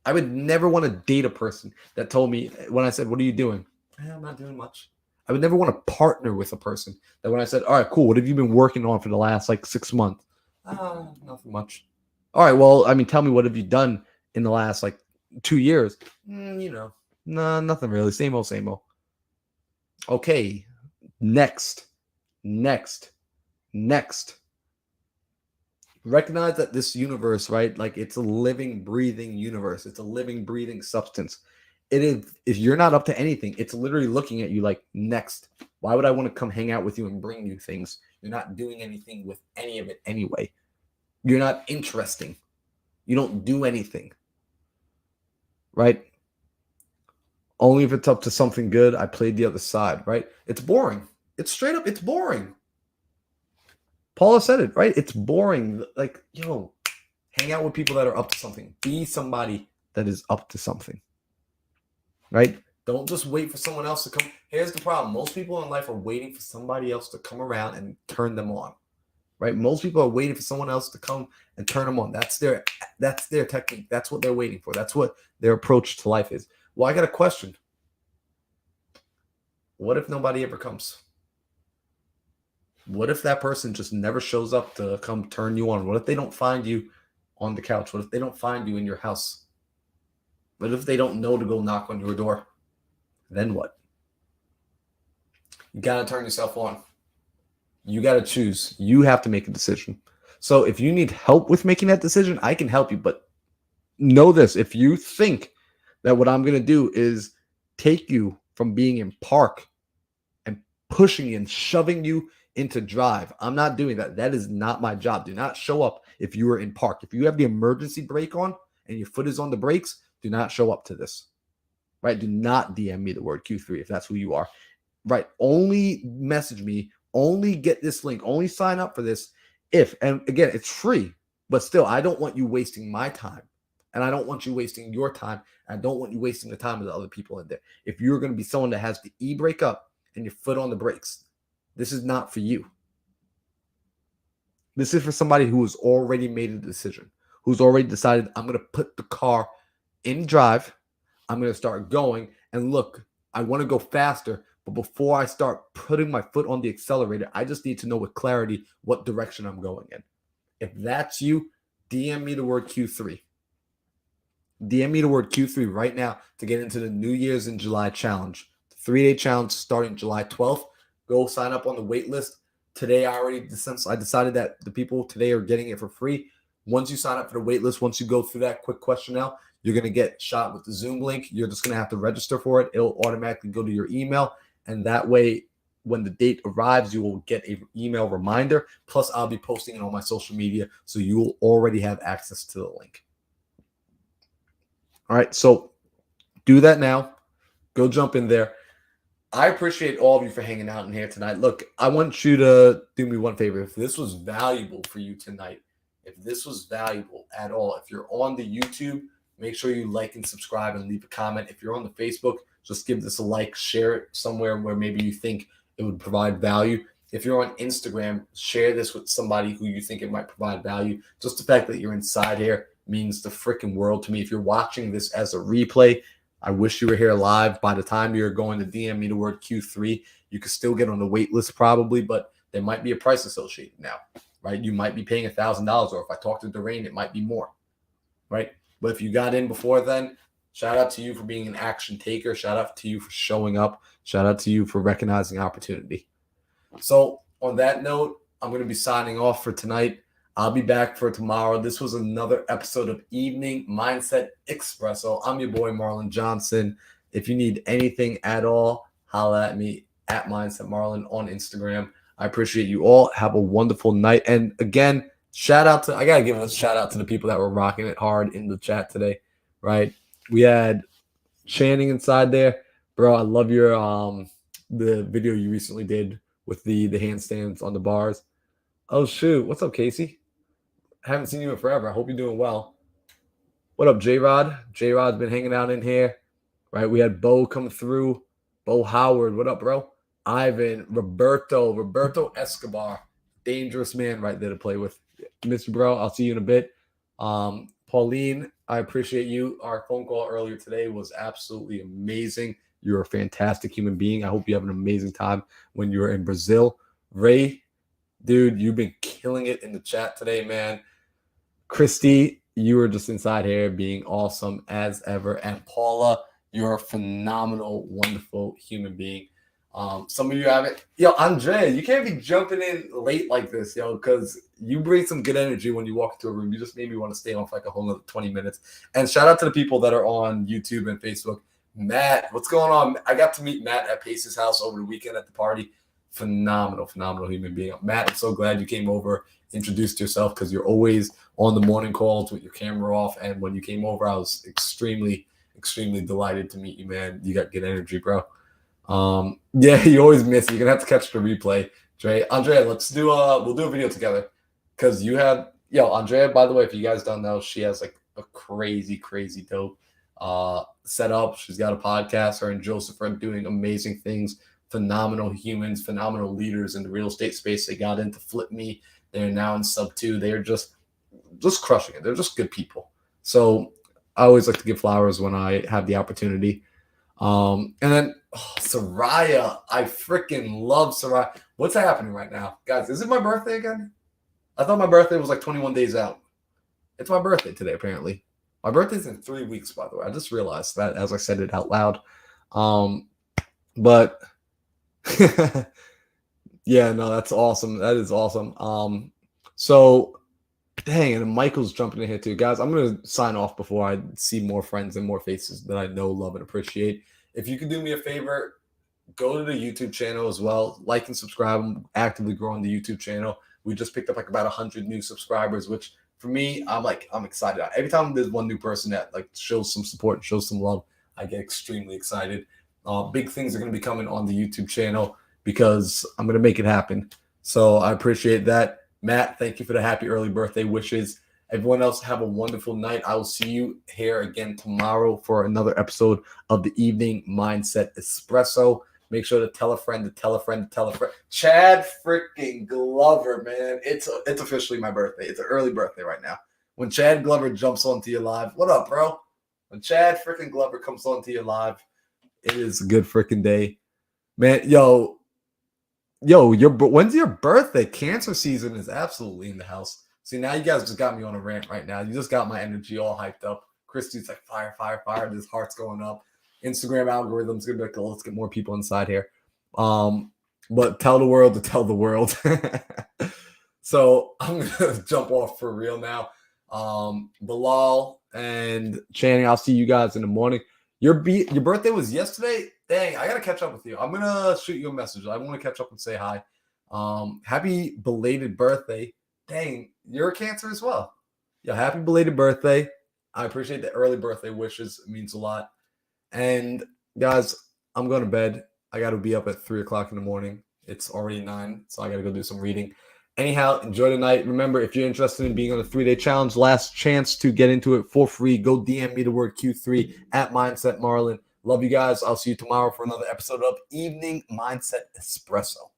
I would never want to date a person that told me, when I said, what are you doing? I'm not doing much. I would never want to partner with a person that when I said, all right, cool, what have you been working on for the last 6 months? Nothing much. All right, well, tell me, what have you done in the last 2 years? No, nothing really. Same old, same old. Okay, next. Recognize that this universe, right? It's a living, breathing universe. It's a living, breathing substance. It is. If you're not up to anything, it's literally looking at you like, next. Why would I want to come hang out with you and bring you things? You're not doing anything with any of it anyway. You're not interesting. You don't do anything. Right? Only if it's up to something good, I played the other side, right? It's boring. It's straight up, it's boring. Paula said it, right? It's boring. Hang out with people that are up to something. Be somebody that is up to something, right? Don't just wait for someone else to come. Here's the problem. Most people in life are waiting for somebody else to come around and turn them on, right? Most people are waiting for someone else to come and turn them on. That's their technique. That's what they're waiting for. That's what their approach to life is. Well, I got a question. What if nobody ever comes? What if that person just never shows up to come turn you on? What if they don't find you on the couch? What if they don't find you in your house? What if they don't know to go knock on your door? Then what? You got to turn yourself on. You got to choose. You have to make a decision. So if you need help with making that decision, I can help you. But know this. If you think that what I'm going to do is take you from being in park and pushing you and shoving you into drive. I'm not doing that. That is not my job. Do not show up if you are in park. If you have the emergency brake on and your foot is on the brakes, do not show up to this. Right? Do not DM me the word Q3 if that's who you are. Right? Only message me. Only get this link. Only sign up for this if, and again, it's free, but still, I don't want you wasting my time. And I don't want you wasting your time. I don't want you wasting the time of the other people in there. If you're going to be someone that has the e-brake up and your foot on the brakes, this is not for you. This is for somebody who has already made a decision, who's already decided, I'm going to put the car in drive. I'm going to start going. And look, I want to go faster. But before I start putting my foot on the accelerator, I just need to know with clarity what direction I'm going in. If that's you, DM me the word Q3. DM me the word Q3 right now to get into the New Year's in July challenge. The 3-day challenge starting July 12th. Go sign up on the wait list. Today, I decided that the people today are getting it for free. Once you sign up for the wait list, once you go through that quick questionnaire, you're going to get shot with the Zoom link. You're just going to have to register for it. It'll automatically go to your email. And that way, when the date arrives, you will get an email reminder. Plus, I'll be posting it on my social media, so you will already have access to the link. All right, so do that now. Go jump in there. I appreciate all of you for hanging out in here tonight. Look, I want you to do me one favor. If this was valuable for you tonight, if this was valuable at all, if you're on the YouTube, make sure you like and subscribe and leave a comment. If you're on the Facebook, just give this a like, share it somewhere where maybe you think it would provide value. If you're on Instagram, share this with somebody who you think it might provide value. Just the fact that you're inside here means the freaking world to me. If you're watching this as a replay, I wish you were here live. By the time you're going to DM me the word Q3, you could still get on the wait list probably, but there might be a price associated now, right? You might be paying $1,000, or if I talk to Darain, it might be more, right? But if you got in before then, shout out to you for being an action taker. Shout out to you for showing up. Shout out to you for recognizing opportunity. So on that note, I'm going to be signing off for tonight. I'll be back for tomorrow. This was another episode of Evening Mindset Espresso. I'm your boy, Marlon Johnson. If you need anything at all, holla at me at MindsetMarlon on Instagram. I appreciate you all. Have a wonderful night. And again, I got to give a shout out to the people that were rocking it hard in the chat today, right? We had Channing inside there. Bro, I love your the video you recently did with the handstands on the bars. Oh, shoot. What's up, Casey? Haven't seen you in forever. I hope you're doing well. What up, J-Rod? J-Rod's been hanging out in here, right? We had Bo come through. Bo Howard. What up, bro? Ivan, Roberto Escobar. Dangerous man right there to play with. Mr. Bro, I'll see you in a bit. Pauline, I appreciate you. Our phone call earlier today was absolutely amazing. You're a fantastic human being. I hope you have an amazing time when you're in Brazil. Ray, dude, you've been killing it in the chat today, man. Christy, you were just inside here being awesome as ever. And Paula, you're a phenomenal, wonderful human being. Some of you haven't. Yo, Andrea, you can't be jumping in late like this, yo, because you bring some good energy when you walk into a room. You just made me want to stay on for like a whole another 20 minutes. And shout out to the people that are on YouTube and Facebook. Matt, what's going on? I got to meet Matt at Pace's house over the weekend at the party. Phenomenal human being. Matt, I'm so glad you came over, introduced yourself, because you're always on the morning calls with your camera off. And when you came over, I was extremely delighted to meet you, man. You got good energy, bro. Yeah, you always miss it. You're gonna have to catch the replay. Andrea, we'll do a video together, because you have Andrea, by the way, if you guys don't know, she has like a crazy dope setup. She's got a podcast. Her and Joseph are doing amazing things. Phenomenal humans, phenomenal leaders in the real estate space. They got into Flip Me. They're now in Sub 2. They're just crushing it. They're just good people. So I always like to give flowers when I have the opportunity. And then Soraya, I freaking love Soraya. What's happening right now, guys? Is it my birthday again? I thought my birthday was like 21 days out. It's my birthday today, apparently. My birthday's in 3 weeks, by the way. I just realized that as I said it out loud. But yeah, no, that's awesome. That is awesome. So dang, and Michael's jumping in here too. Guys, I'm gonna sign off before I see more friends and more faces that I know, love, and appreciate. If you could do me a favor, go to the YouTube channel as well. Like and subscribe. I'm actively growing the YouTube channel. We just picked up like about 100 new subscribers, which for me, I'm excited. Every time there's one new person that like shows some support and shows some love, I get extremely excited. Big things are going to be coming on the YouTube channel because I'm going to make it happen. So I appreciate that. Matt, thank you for the happy early birthday wishes. Everyone else, have a wonderful night. I will see you here again tomorrow for another episode of the Evening Mindset Espresso. Make sure to tell a friend, to tell a friend, to tell a friend. Chad freaking Glover, man. It's officially my birthday. It's an early birthday right now. When Chad Glover jumps onto your live, what up, bro? When Chad freaking Glover comes onto your live, it is a good freaking day. Man, yo, when's your birthday? Cancer season is absolutely in the house. See, now you guys just got me on a rant right now. You just got my energy all hyped up. Christy's like, fire, fire, fire. His heart's going up. Instagram algorithm's going to be like, oh, let's get more people inside here. But tell the world to tell the world. So I'm going to jump off for real now. Bilal and Channing, I'll see you guys in the morning. Your birthday was yesterday? Dang, I got to catch up with you. I'm going to shoot you a message. I want to catch up and say hi. Happy belated birthday. Dang, you're a Cancer as well. Yeah, happy belated birthday. I appreciate the early birthday wishes. It means a lot. And guys, I'm going to bed. I got to be up at 3 o'clock in the morning. It's already 9, so I got to go do some reading. Anyhow, enjoy the night. Remember, if you're interested in being on a 3-day challenge, last chance to get into it for free, go DM me the word Q3 at MindsetMarlon. Love you guys. I'll see you tomorrow for another episode of Evening Mindset Espresso.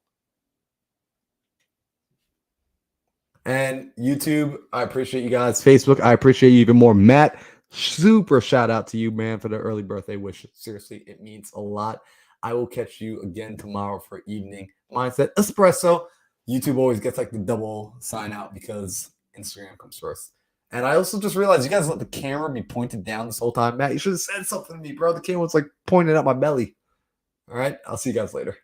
And YouTube, I appreciate you guys. Facebook, I appreciate you even more. Matt, super shout out to you, man, for the early birthday wish. Seriously, it means a lot. I will catch you again tomorrow for Evening Mindset Espresso. YouTube always gets like the double sign out because Instagram comes first. And I also just realized you guys let the camera be pointed down this whole time. Matt, you should have said something to me, bro. The camera was like pointed at my belly. All right, I'll see you guys later.